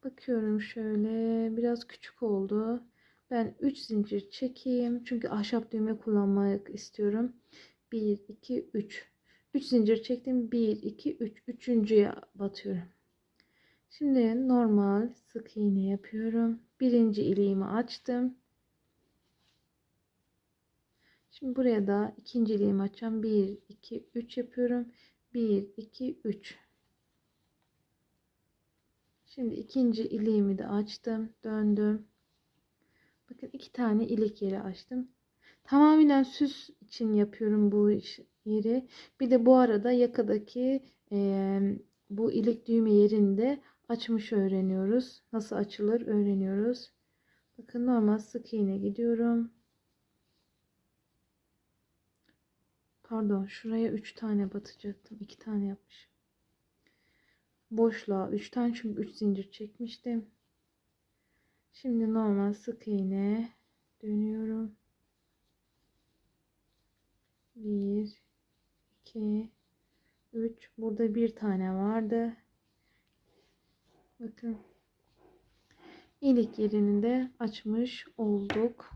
Bakıyorum şöyle biraz küçük oldu. Ben 3 zincir çekeyim. Çünkü ahşap düğme kullanmak istiyorum. 1 2 3. 3 zincir çektim. 1 2 3. Üçüncüye batıyorum. Şimdi normal sık iğne yapıyorum. Birinci iliğimi açtım. Şimdi buraya da ikinci iliğimi açacağım. 1 2 3 yapıyorum. 1 2 3. Şimdi ikinci iliğimi de açtım. Döndüm. Bakın 2 tane ilik yeri açtım. Tamamen süs için yapıyorum bu yeri. Bir de bu arada yakadaki bu ilik düğme yerinde açmış öğreniyoruz. Nasıl açılır öğreniyoruz. Bakın normal sık iğne gidiyorum. Pardon, şuraya 3 tane batacaktım. 2 tane yapmışım. boşluğa 3 tane, çünkü 3 zincir çekmiştim. Şimdi normal sık iğne dönüyorum. 1 2 3, burada bir tane vardı. Bakın ilik yerini de açmış olduk.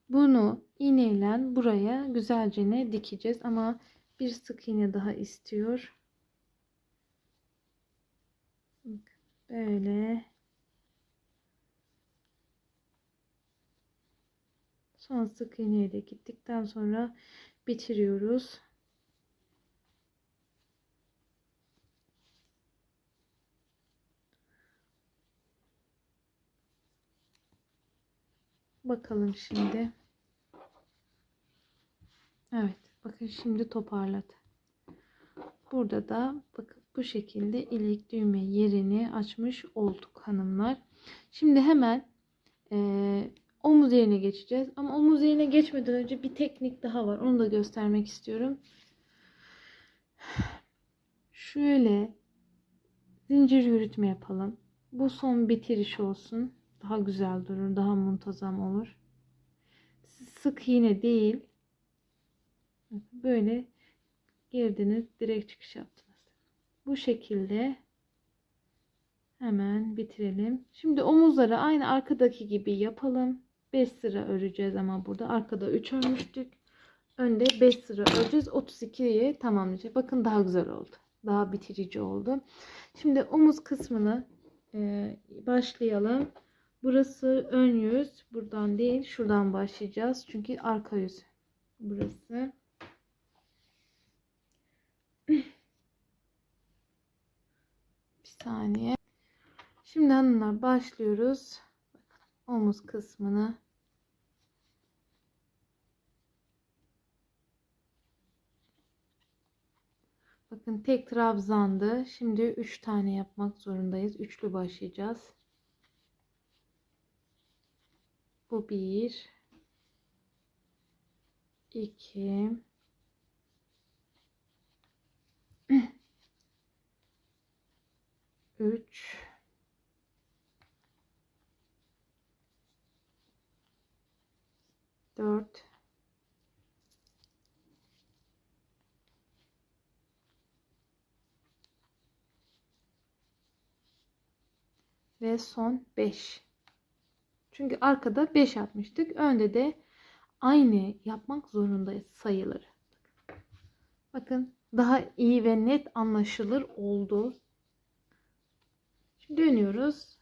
Bunu iğneyle buraya güzelce dikeceğiz ama bir sık iğne daha istiyor. Böyle. Son sık iğneyi de gittikten sonra bitiriyoruz. Bakalım şimdi. Evet, bakın şimdi toparladı. Burada da bakın bu şekilde ilik düğme yerini açmış olduk hanımlar. Şimdi hemen omuz yerine geçeceğiz. Ama omuz yerine geçmeden önce bir teknik daha var. Onu da göstermek istiyorum. Şöyle zincir yürütme yapalım. Bu son bitiriş olsun. Daha güzel durur, daha muntazam olur. Sık iğne değil. Böyle girdiniz, direkt çıkış yaptınız. Bu şekilde hemen bitirelim. Şimdi omuzları aynı arkadaki gibi yapalım. 5 sıra öreceğiz ama burada arkada 3 örmüştük. Önde 5 sıra öreceğiz. 32'yi tamamlayacağız. Bakın daha güzel oldu. Daha bitirici oldu. Şimdi omuz kısmını başlayalım. Burası ön yüz. Buradan değil, şuradan başlayacağız. Çünkü arka yüz. Burası. Bir saniye. Şimdi hanımlar başlıyoruz. Omuz kısmını. Bakın tek trabzandı. Şimdi 3 tane yapmak zorundayız. Üçlü başlayacağız. Bu 1 2 3 4 ve son 5. Çünkü arkada 5 yapmıştık. Önde de aynı yapmak zorundayız sayıları. Bakın daha iyi ve net anlaşılır oldu. Şimdi dönüyoruz.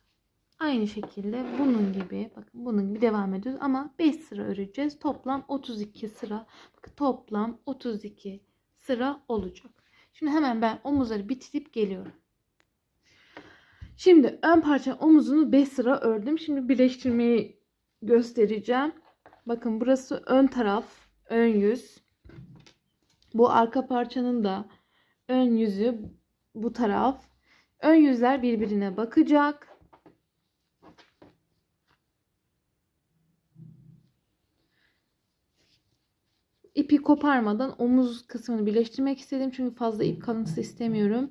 Aynı şekilde bunun gibi, bakın bunun gibi devam ediyoruz ama 5 sıra öreceğiz. Toplam 32 sıra. Bakın toplam 32 sıra olacak. Şimdi hemen ben omuzları bitirip geliyorum. Şimdi ön parça omuzunu 5 sıra ördüm. Şimdi birleştirmeyi göstereceğim. Bakın burası ön taraf, ön yüz. Bu arka parçanın da ön yüzü bu taraf. Ön yüzler birbirine bakacak. İpi koparmadan omuz kısmını birleştirmek istedim. Çünkü fazla ip kalıntısı istemiyorum.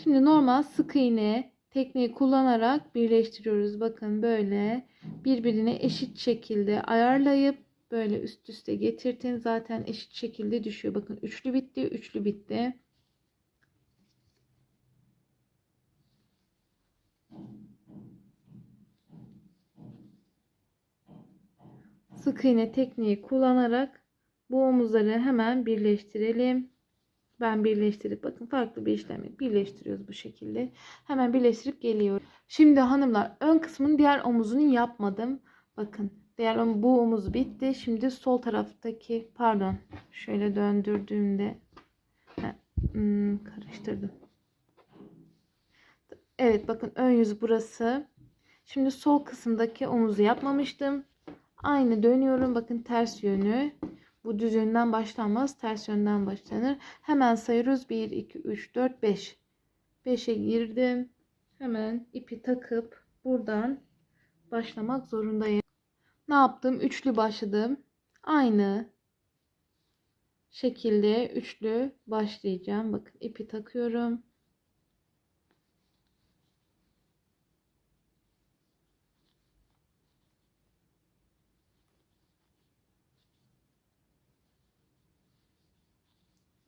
Şimdi normal sık iğne tekniği kullanarak birleştiriyoruz. Bakın böyle birbirine eşit şekilde ayarlayıp böyle üst üste getirtin. Zaten eşit şekilde düşüyor. Bakın üçlü bitti, üçlü bitti. Sık iğne tekniği kullanarak bu omuzları hemen birleştirelim. Ben birleştirip bakın farklı bir işlemi birleştiriyoruz bu şekilde. Hemen birleştirip geliyorum. Şimdi hanımlar ön kısmın diğer omuzunu yapmadım. Bakın diğer bu omuz bitti. Şimdi sol taraftaki pardon şöyle döndürdüğümde karıştırdım. Evet bakın ön yüz burası. Şimdi sol kısımdaki omuzu yapmamıştım. Aynı dönüyorum. Bakın ters yönü. Bu düz yönden başlanmaz. Ters yönden başlanır. Hemen sayıyoruz. 1, 2, 3, 4, 5. 5'e girdim. Hemen ipi takıp buradan başlamak zorundayım. Ne yaptım? Üçlü başladım. Aynı şekilde üçlü başlayacağım. Bakın ipi takıyorum.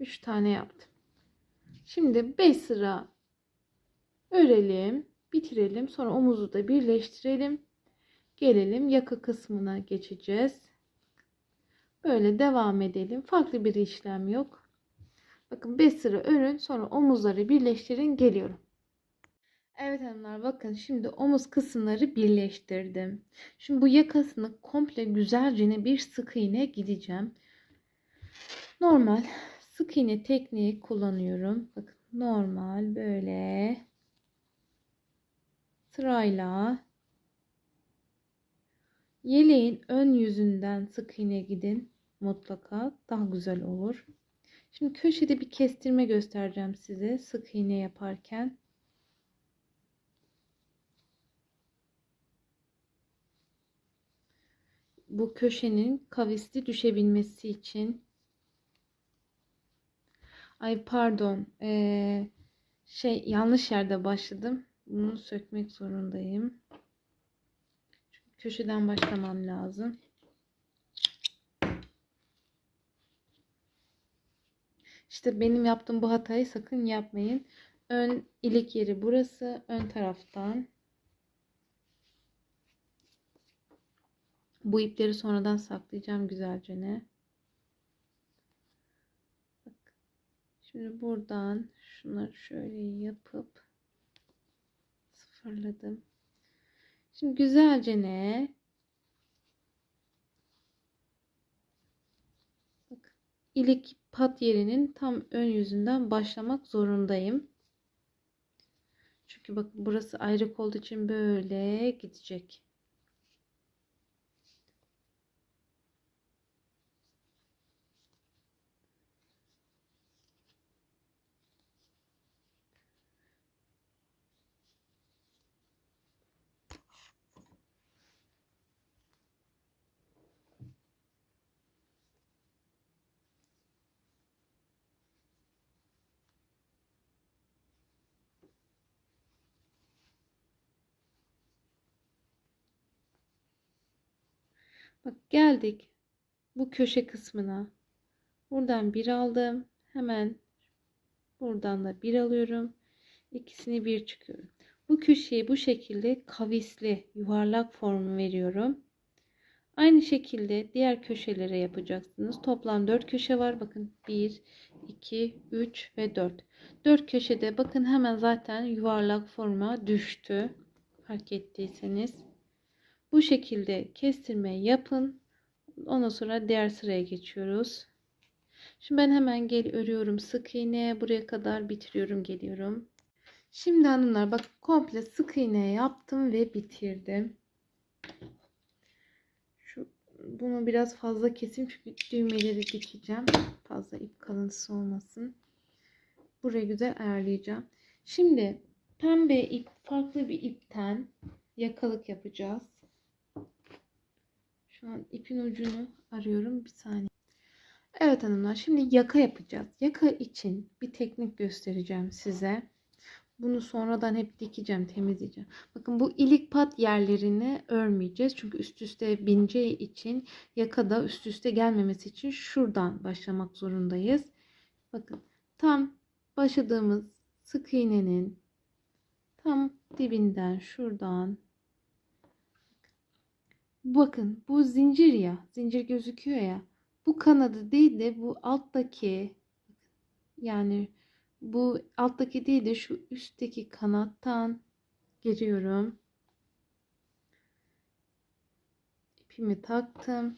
3 tane yaptım. Şimdi 5 sıra örelim, bitirelim. Sonra omuzu da birleştirelim. Gelelim yaka kısmına geçeceğiz. Böyle devam edelim. Farklı bir işlem yok. Bakın 5 sıra örün, sonra omuzları birleştirin, geliyorum. Evet hanımlar, bakın şimdi omuz kısımları birleştirdim. Şimdi bu yakasını komple güzelce bir sık iğne gideceğim. Normal sık iğne tekniği kullanıyorum. Bakın normal böyle sırayla yeleğin ön yüzünden sık iğne gidin. Mutlaka daha güzel olur. Şimdi köşede bir kestirme göstereceğim size sık iğne yaparken. Bu köşenin kavisli düşebilmesi için. Ay pardon. Yanlış yerde başladım. Bunu sökmek zorundayım. Çünkü köşeden başlamam lazım. İşte benim yaptığım bu hatayı sakın yapmayın. Ön ilik yeri burası. Ön taraftan. Bu ipleri sonradan saklayacağım güzelce ne. Bak. Şimdi buradan şunları şöyle yapıp sıfırladım. Şimdi güzelce ne. Bak. İlik pat yerinin tam ön yüzünden başlamak zorundayım. Çünkü bakın burası ayrık olduğu için böyle gidecek. Bak geldik bu köşe kısmına. Buradan bir aldım. Hemen buradan da bir alıyorum. İkisini bir çıkıyorum. Bu köşeyi bu şekilde kavisli yuvarlak formu veriyorum. Aynı şekilde diğer köşelere yapacaksınız. Toplam 4 köşe var. Bakın 1, 2, 3 ve 4. 4 köşede bakın hemen zaten yuvarlak forma düştü. Fark ettiyseniz. Bu şekilde kestirme yapın. Ondan sonra diğer sıraya geçiyoruz. Şimdi ben hemen örüyorum sık iğne. Buraya kadar bitiriyorum, geliyorum. Şimdi hanımlar bak komple sık iğne yaptım ve bitirdim. Bunu biraz fazla keseyim çünkü düğmeleri dikeceğim. Fazla ip kalıntısı olmasın. Burayı güzel ayarlayacağım. Şimdi pembe ip, farklı bir ipten yakalık yapacağız. Şu an ipin ucunu arıyorum. Bir saniye. Evet hanımlar, şimdi yaka yapacağız. Yaka için bir teknik göstereceğim size. Bunu sonradan hep dikeceğim, temizleyeceğim. Bakın bu ilik pat yerlerini örmeyeceğiz. Çünkü üst üste bineceği için yakada üst üste gelmemesi için şuradan başlamak zorundayız. Bakın tam başladığımız sık iğnenin tam dibinden şuradan. Bakın bu zincir ya, zincir gözüküyor ya. Bu kanadı değil de bu alttaki, yani bu alttaki değil de şu üstteki kanattan giriyorum. İpimi taktım.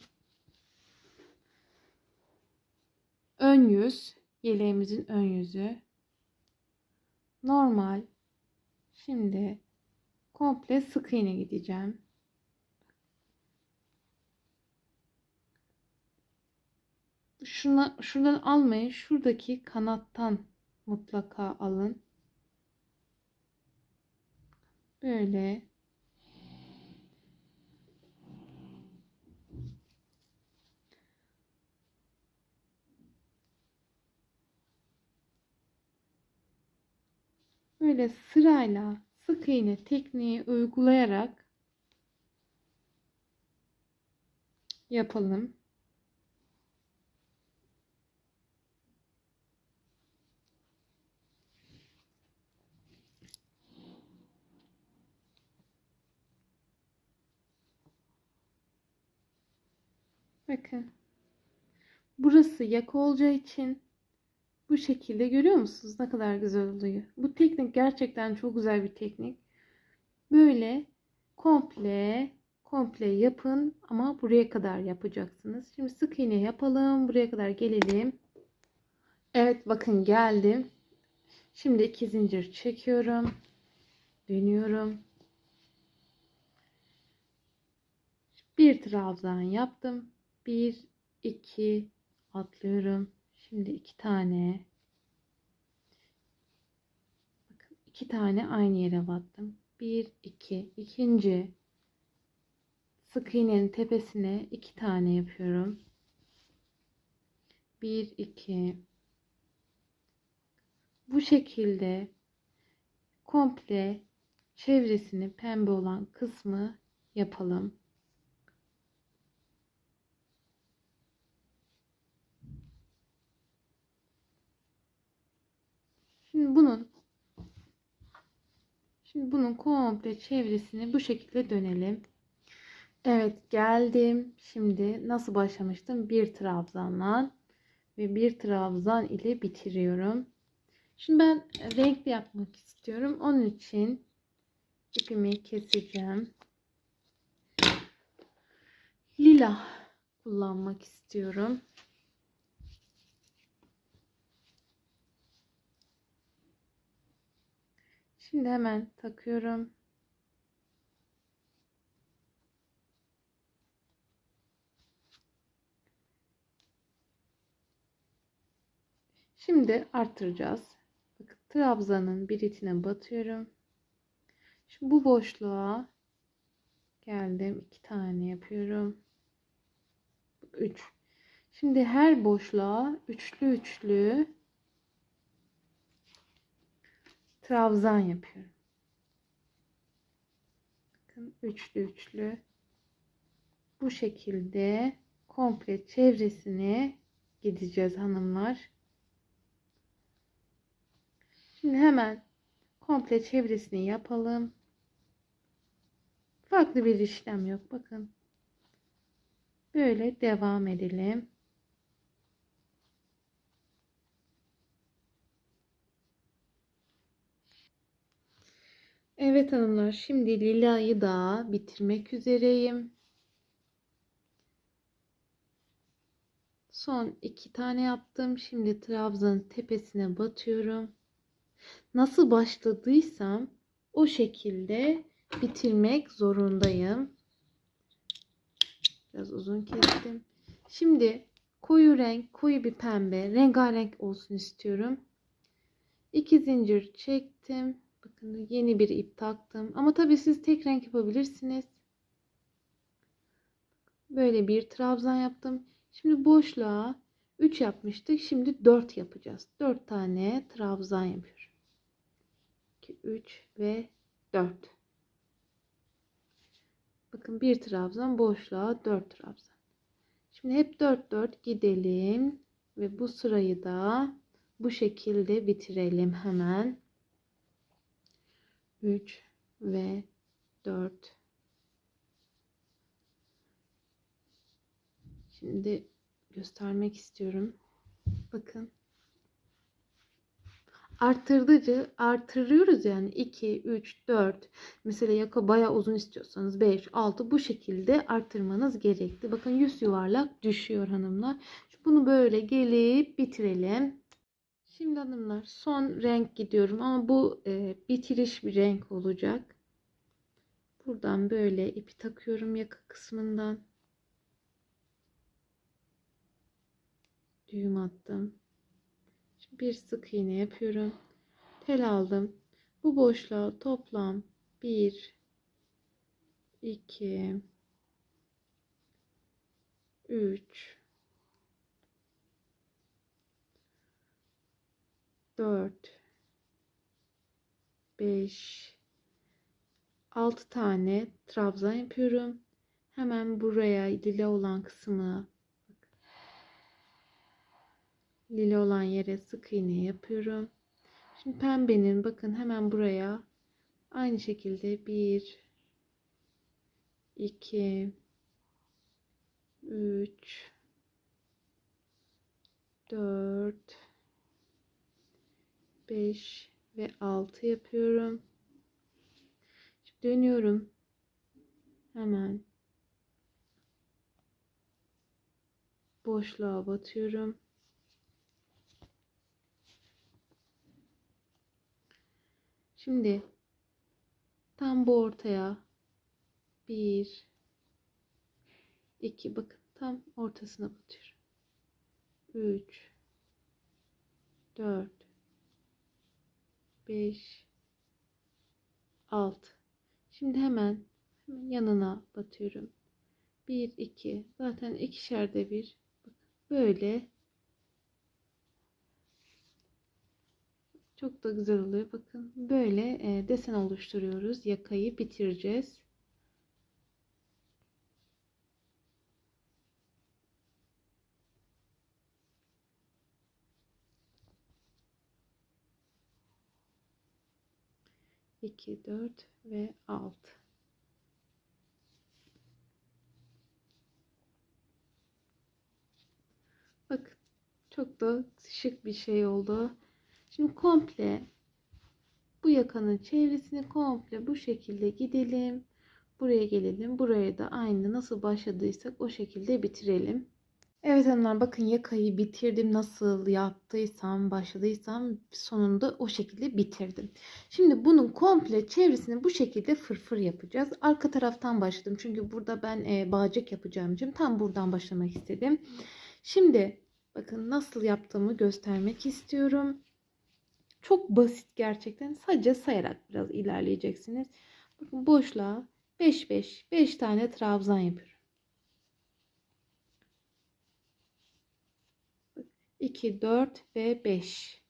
Ön yüz, yeleğimizin ön yüzü. Normal. Şimdi komple sık iğne gideceğim. Şuradan almayın. Şuradaki kanattan mutlaka alın. Böyle. Böyle sırayla sık iğne tekniği uygulayarak yapalım. Bakın. Burası yaka olacağı için bu şekilde görüyor musunuz? Ne kadar güzel oluyor. Bu teknik gerçekten çok güzel bir teknik. Böyle komple yapın ama buraya kadar yapacaksınız. Şimdi sık iğne yapalım. Buraya kadar gelelim. Evet bakın geldim. Şimdi 2 zincir çekiyorum. Dönüyorum. Bir trabzan yaptım. 1 2 atlıyorum. Şimdi 2 tane. Bakın 2 tane aynı yere battım. 1 2 ikinci sık iğnenin tepesine 2 tane yapıyorum. 1 2 bu şekilde komple çevresini pembe olan kısmı yapalım. Şimdi bunun komple çevresini bu şekilde dönelim. Evet geldim. Şimdi nasıl başlamıştım? Bir trabzanla ve bir trabzan ile bitiriyorum. Şimdi ben renkli yapmak istiyorum. Onun için ipimi keseceğim. Lila kullanmak istiyorum. Şimdi hemen takıyorum. Şimdi arttıracağız. Bakın trabzanın bir içine batıyorum. Şimdi bu boşluğa geldim. 2 tane yapıyorum. 3. Şimdi her boşluğa üçlü trabzan yapıyorum. Bakın üçlü bu şekilde komple çevresini gideceğiz hanımlar. Şimdi hemen komple çevresini yapalım. Farklı bir işlem yok. Bakın. Böyle devam edelim. Evet hanımlar, şimdi lilayı da bitirmek üzereyim. Son 2 tane yaptım. Şimdi trabzanın tepesine batıyorum. Nasıl başladıysam o şekilde bitirmek zorundayım. Biraz uzun kestim. Şimdi koyu renk, koyu bir pembe, rengarenk olsun istiyorum. 2 zincir çektim. Bakın yeni bir ip taktım. Ama tabii siz tek renk yapabilirsiniz. Böyle bir trabzan yaptım. Şimdi boşluğa 3 yapmıştık. Şimdi 4 yapacağız. 4 tane trabzan yapıyorum. 2, 3 ve 4. Bakın bir trabzan boşluğa 4 trabzan. Şimdi hep 4 gidelim ve bu sırayı da bu şekilde bitirelim hemen. 3 ve 4. Şimdi göstermek istiyorum. Bakın. Arttırdıkça artırıyoruz yani 2, 3, 4. Mesela yaka bayağı uzun istiyorsanız 5, 6 bu şekilde arttırmanız gerekli. Bakın 100 yuvarlak düşüyor hanımlar. Bunu böyle gelip bitirelim. Şimdi hanımlar son renk gidiyorum ama bu bitiriş bir renk olacak. Buradan böyle ipi takıyorum yaka kısmından. Düğüm attım. Şimdi bir sık iğne yapıyorum. Tel aldım. Bu boşluğa toplam 1, 2, 3, 4, 5, 6 tane trabzan yapıyorum. Hemen buraya lila olan kısmı, lila olan yere sık iğne yapıyorum. Şimdi pembenin bakın hemen buraya aynı şekilde 1, 2, 3 4 5 ve 6 yapıyorum. Şimdi dönüyorum. Hemen boşluğa batıyorum. Şimdi tam bu ortaya 1 2 bakın tam ortasına batıyorum. 3 4 5 6. Şimdi hemen yanına batıyorum. 1 2 zaten ikişerde bir böyle çok da güzel oluyor. Bakın böyle desen oluşturuyoruz. Yakayı bitireceğiz. İki, 4 ve 6. Bakın çok da şık bir şey oldu. Şimdi komple bu yakanın çevresini komple bu şekilde gidelim. Buraya gelelim. Buraya da aynı nasıl başladıysak o şekilde bitirelim. Evet hanımlar bakın yakayı bitirdim. Nasıl yaptıysam, başladıysam sonunda o şekilde bitirdim. Şimdi bunun komple çevresini bu şekilde fırfır yapacağız. Arka taraftan başladım. Çünkü burada ben bağcık yapacağım için tam buradan başlamak istedim. Şimdi bakın nasıl yaptığımı göstermek istiyorum. Çok basit gerçekten. Sadece sayarak biraz ilerleyeceksiniz. Bakın boşluğa 5 tane trabzan yapıyorum. 2 4 ve 5.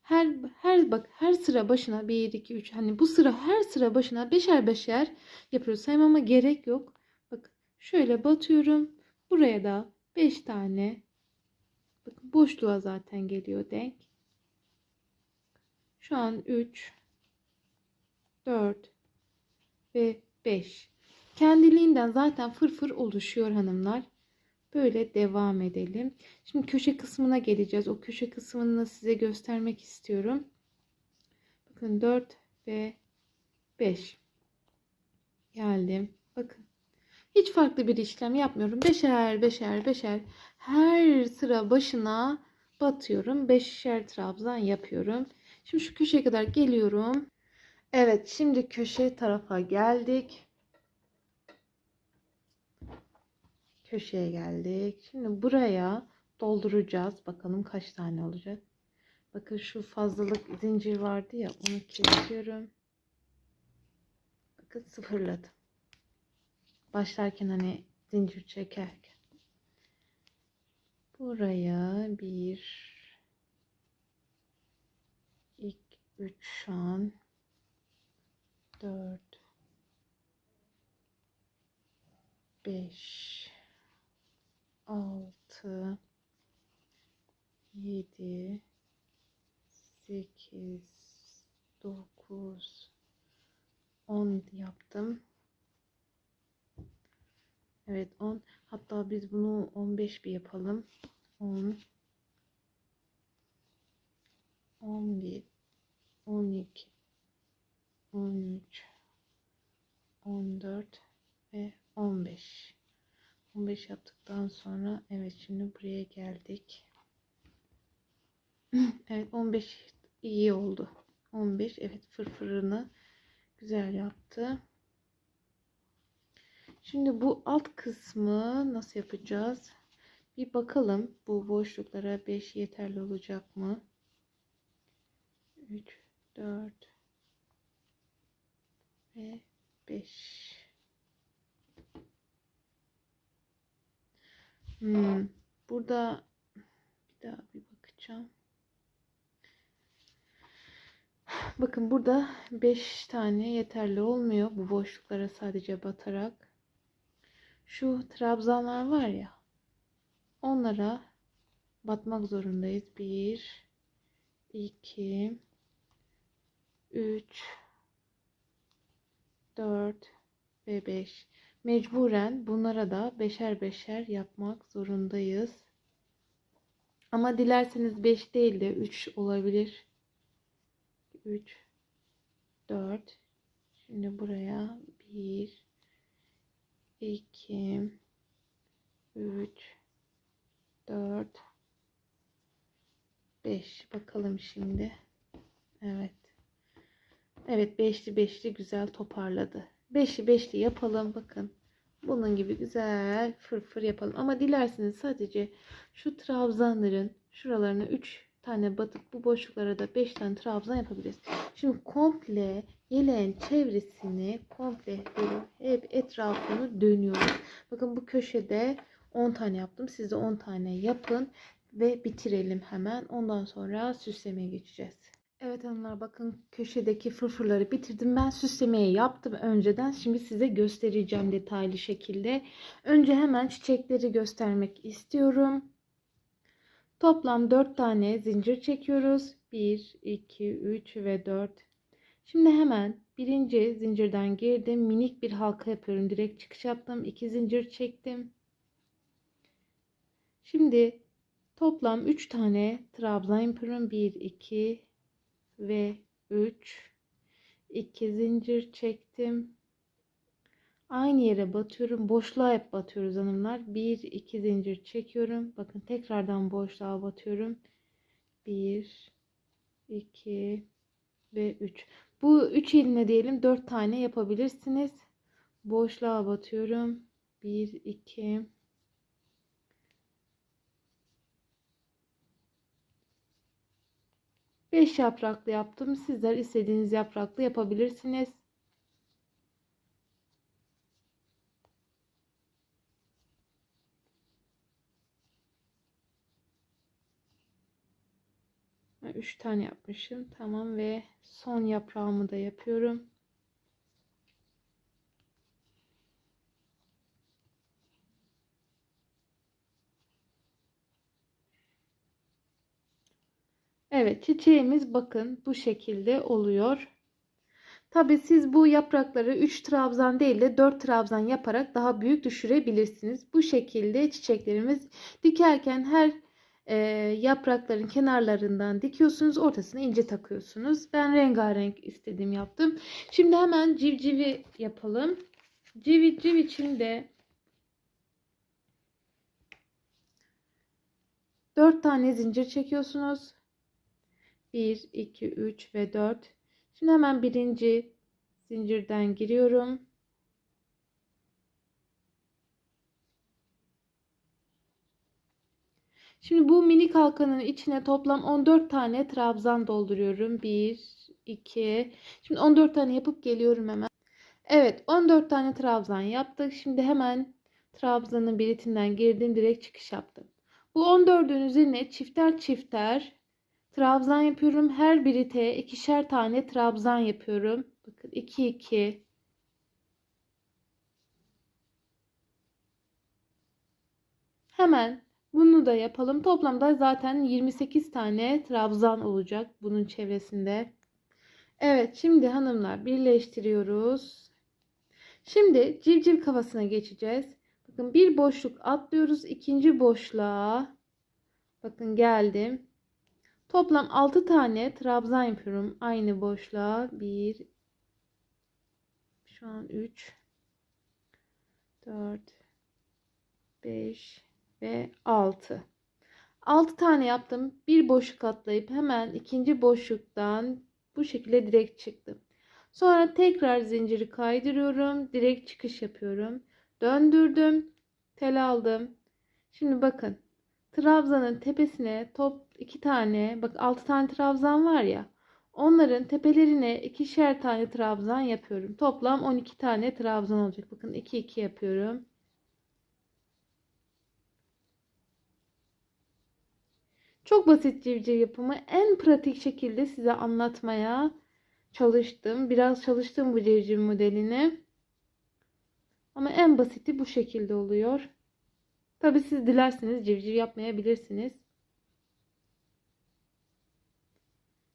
Her sıra başına 1 2 3 hani bu sıra her sıra başına beşer yapıyoruz. Saymama gerek yok. Bakın şöyle batıyorum. Buraya da 5 tane. Bakın boşluğa zaten geliyor denk. Şu an 3 4 ve 5. Kendiliğinden zaten fırfır oluşuyor hanımlar. Böyle devam edelim. Şimdi köşe kısmına geleceğiz. O köşe kısmını size göstermek istiyorum. Bakın 4 ve 5. Geldim. Bakın. Hiç farklı bir işlem yapmıyorum. Beşer. Her sıra başına batıyorum. 5'er trabzan yapıyorum. Şimdi şu köşeye kadar geliyorum. Evet, şimdi köşe tarafa geldik. Köşeye geldik. Şimdi buraya dolduracağız. Bakalım kaç tane olacak. Bakın şu fazlalık zincir vardı ya, onu kesiyorum. Bakın sıfırladım. Başlarken hani zincir çekerken. Buraya 1 2 3 şu an 4 5 6 7 8 9 10 yaptım. Evet 10. Hatta biz bunu 15 bir yapalım. 10 11 12 13 14 ve 15. 15 yaptıktan sonra evet şimdi buraya geldik. Evet 15 iyi oldu. 15 evet fırfırını güzel yaptı. Şimdi bu alt kısmı nasıl yapacağız? Bir bakalım bu boşluklara 5 yeterli olacak mı? 3 4 ve 5. Burada bir daha bir bakacağım. Bakın burada 5 tane yeterli olmuyor. Bu boşluklara sadece batarak. Şu trabzanlar var ya. Onlara batmak zorundayız. 1 2 3 4 ve 5. Mecburen bunlara da beşer beşer yapmak zorundayız. Ama dilerseniz 5 değil de 3 olabilir. 3, 4. Şimdi buraya 1, 2, 3, 4, 5. Bakalım şimdi. Evet. Evet, beşli beşli güzel toparladı. Beşli beşli yapalım. Bakın. Bunun gibi güzel fırfır yapalım. Ama dilerseniz sadece şu trabzanların şuralarına 3 tane batıp bu boşluklara da 5 tane trabzan yapabiliriz. Şimdi komple yeleğin çevresini komple böyle hep etrafını dönüyoruz. Bakın bu köşede 10 tane yaptım. Siz de 10 tane yapın ve bitirelim hemen. Ondan sonra süslemeye geçeceğiz. Evet hanımlar, bakın köşedeki fırfırları bitirdim. Ben süslemeyi yaptım önceden. Şimdi size göstereceğim detaylı şekilde. Önce hemen çiçekleri göstermek istiyorum. Toplam 4 tane zincir çekiyoruz. 1, 2, 3 ve 4. Şimdi hemen birinci zincirden girdim. Minik bir halka yapıyorum. Direkt çıkış yaptım. 2 zincir çektim. Şimdi toplam 3 tane trabzan yapıyorum. 1, 2 ve 3. 2 zincir çektim. Aynı yere batıyorum. Boşluğa hep batıyoruz hanımlar. 1, 2 zincir çekiyorum. Bakın tekrardan boşluğa batıyorum. 1, 2 ve 3. Bu 3 eline diyelim 4 tane yapabilirsiniz. Boşluğa batıyorum. 1, 2, 5 yapraklı yaptım. Sizler istediğiniz yapraklı yapabilirsiniz. Üç tane yapmışım. Tamam ve son yaprağımı da yapıyorum. Evet, çiçeğimiz bakın bu şekilde oluyor. Tabi siz bu yaprakları 3 trabzan değil de 4 trabzan yaparak daha büyük düşürebilirsiniz. Bu şekilde çiçeklerimiz dikerken her yaprakların kenarlarından dikiyorsunuz. Ortasına ince takıyorsunuz. Ben rengarenk istediğim yaptım. Şimdi hemen civcivi yapalım. Civciv için de 4 tane zincir çekiyorsunuz. 1, 2, 3 ve 4. Şimdi hemen birinci zincirden giriyorum. Şimdi bu minik halkanın içine toplam 14 tane trabzan dolduruyorum. 1, 2. Şimdi 14 tane yapıp geliyorum hemen. Evet, 14 tane trabzan yaptık. Şimdi hemen trabzanın biritinden girdim. Direkt çıkış yaptım. Bu 14'ün üzerine çifter çifter trabzan yapıyorum. Her birite ikişer tane trabzan yapıyorum. Bakın 2, 2. Hemen bunu da yapalım. Toplamda zaten 28 tane trabzan olacak bunun çevresinde. Evet, şimdi hanımlar birleştiriyoruz. Şimdi civciv kafasına geçeceğiz. Bakın bir boşluk atlıyoruz. İkinci boşluğa. Bakın geldim. Toplam 6 tane trabzan yapıyorum. Aynı boşluğa. 1, şu an 3, 4, 5 ve 6. 6 tane yaptım. Bir boşluk atlayıp hemen ikinci boşluktan bu şekilde direkt çıktım. Sonra tekrar zinciri kaydırıyorum. Direkt çıkış yapıyorum. Döndürdüm. Tel aldım. Şimdi bakın. Trabzanın tepesine top 2 tane, bak 6 tane trabzan var ya. Onların tepelerine ikişer tane trabzan yapıyorum. Toplam 12 tane trabzan olacak. Bakın 2 2 yapıyorum. Çok basit civciv yapımı, en pratik şekilde size anlatmaya çalıştım. Biraz çalıştım bu civciv modelini. Ama en basiti bu şekilde oluyor. Tabi siz dilerseniz civciv yapmayabilirsiniz.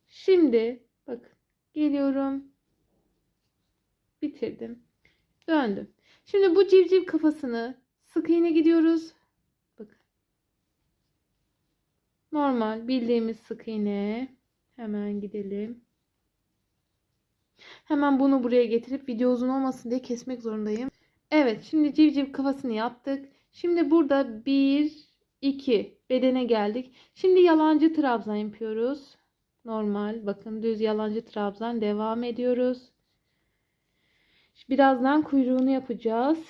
Şimdi bakın geliyorum. Bitirdim. Döndüm. Şimdi bu civciv kafasını sık iğne gidiyoruz. Bakın. Normal bildiğimiz sık iğne. Hemen gidelim. Hemen bunu buraya getirip video uzun olmasın diye kesmek zorundayım. Evet, şimdi civciv kafasını yaptık. Şimdi burada 1, 2 bedene geldik. Şimdi yalancı trabzan yapıyoruz. Normal, bakın düz yalancı trabzan devam ediyoruz. Birazdan kuyruğunu yapacağız.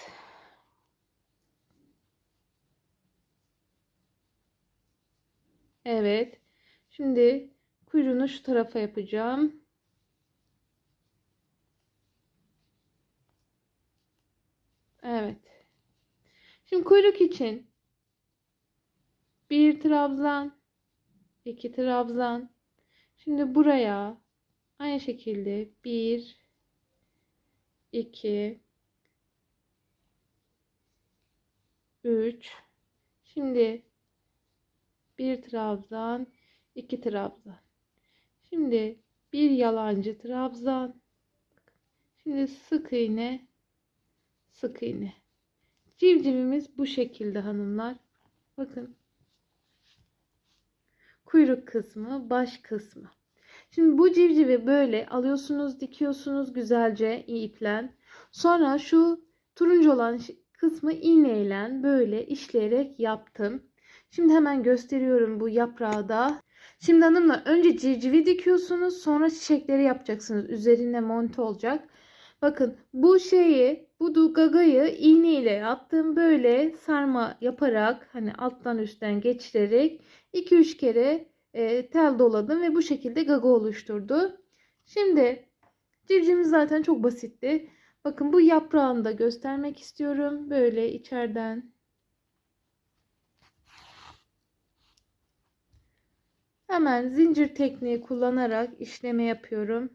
Evet. Şimdi kuyruğunu şu tarafa yapacağım. Evet. Şimdi kuyruk için 1 trabzan, 2 trabzan. Şimdi buraya aynı şekilde 1, 2, 3. Şimdi 1 trabzan, 2 trabzan. Şimdi bir yalancı trabzan. Şimdi sık iğne, sık iğne. Civcivimiz bu şekilde hanımlar. Bakın. Kuyruk kısmı, baş kısmı. Şimdi bu civcivi böyle alıyorsunuz, dikiyorsunuz güzelce iplen. Sonra şu turuncu olan kısmı iğneyle böyle işleyerek yaptım. Şimdi hemen gösteriyorum bu yaprağı da. Şimdi hanımlar önce civcivi dikiyorsunuz, sonra çiçekleri yapacaksınız. Üzerine monte olacak. Bakın bu gagayı iğne ile yaptım. Böyle sarma yaparak hani alttan üstten geçirerek 2-3 kere tel doladım ve bu şekilde gaga oluşturdu. Şimdi civcivimiz zaten çok basitti. Bakın bu yaprağını da göstermek istiyorum. Böyle içeriden hemen zincir tekniği kullanarak işleme yapıyorum.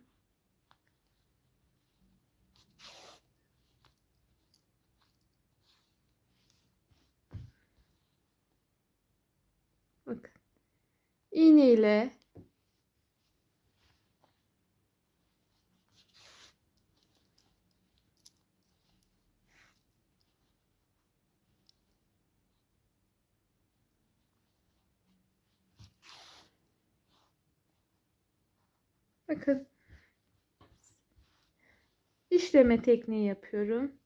Bakın. İğne ile bakın işleme tekniği yapıyorum.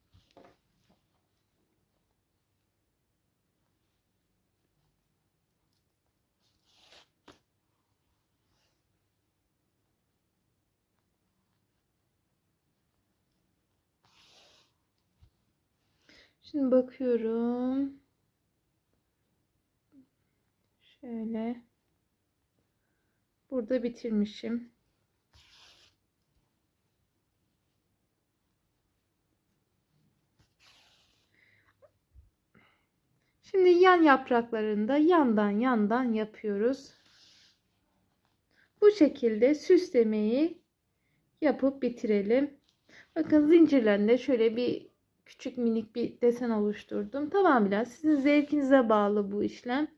Şimdi bakıyorum. Şöyle. Burada bitirmişim. Şimdi yan yapraklarında yandan yapıyoruz. Bu şekilde süslemeyi yapıp bitirelim. Bakın zincirlerinde şöyle bir küçük minik bir desen oluşturdum. Tamamıyla sizin zevkinize bağlı bu işlem.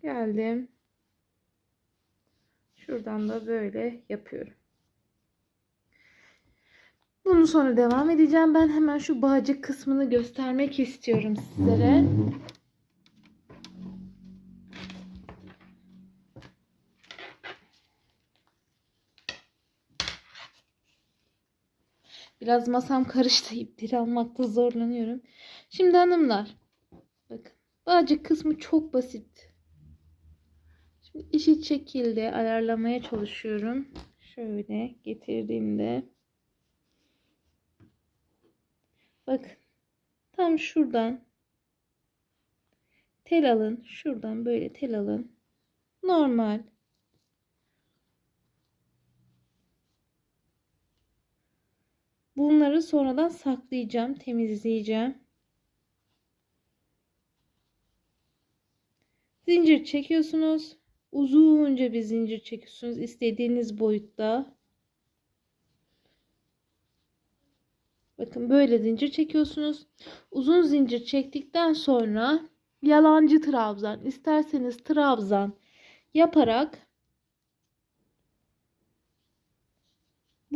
Geldim. Şuradan da böyle yapıyorum. Bunu sonra devam edeceğim. Ben hemen şu bağcık kısmını göstermek istiyorum sizlere. Biraz masam karıştı. İpleri almakta zorlanıyorum. Şimdi hanımlar. Bakın. Bağcık kısmı çok basit. Şimdi eşit şekilde ayarlamaya çalışıyorum. Şöyle getirdiğimde. Bakın. Tam şuradan tel alın. Şuradan böyle tel alın. Normal. Bunları sonradan saklayacağım, temizleyeceğim. Zincir çekiyorsunuz. Uzunca bir zincir çekiyorsunuz istediğiniz boyutta. Bakın böyle zincir çekiyorsunuz. Uzun zincir çektikten sonra yalancı trabzan, isterseniz trabzan yaparak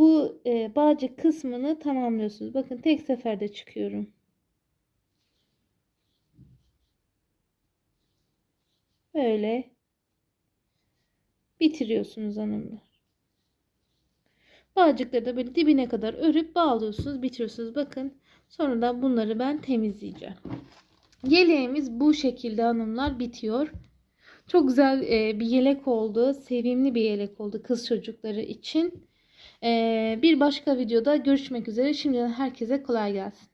bu bağcık kısmını tamamlıyorsunuz. Bakın tek seferde çıkıyorum. Böyle bitiriyorsunuz hanımlar. Bağcıkları da böyle dibine kadar örüp bağlıyorsunuz, bitiriyorsunuz. Bakın sonra da bunları ben temizleyeceğim. Yeleğimiz bu şekilde hanımlar bitiyor. Çok güzel bir yelek oldu. Sevimli bir yelek oldu kız çocukları için. Bir başka videoda görüşmek üzere. Şimdiden herkese kolay gelsin.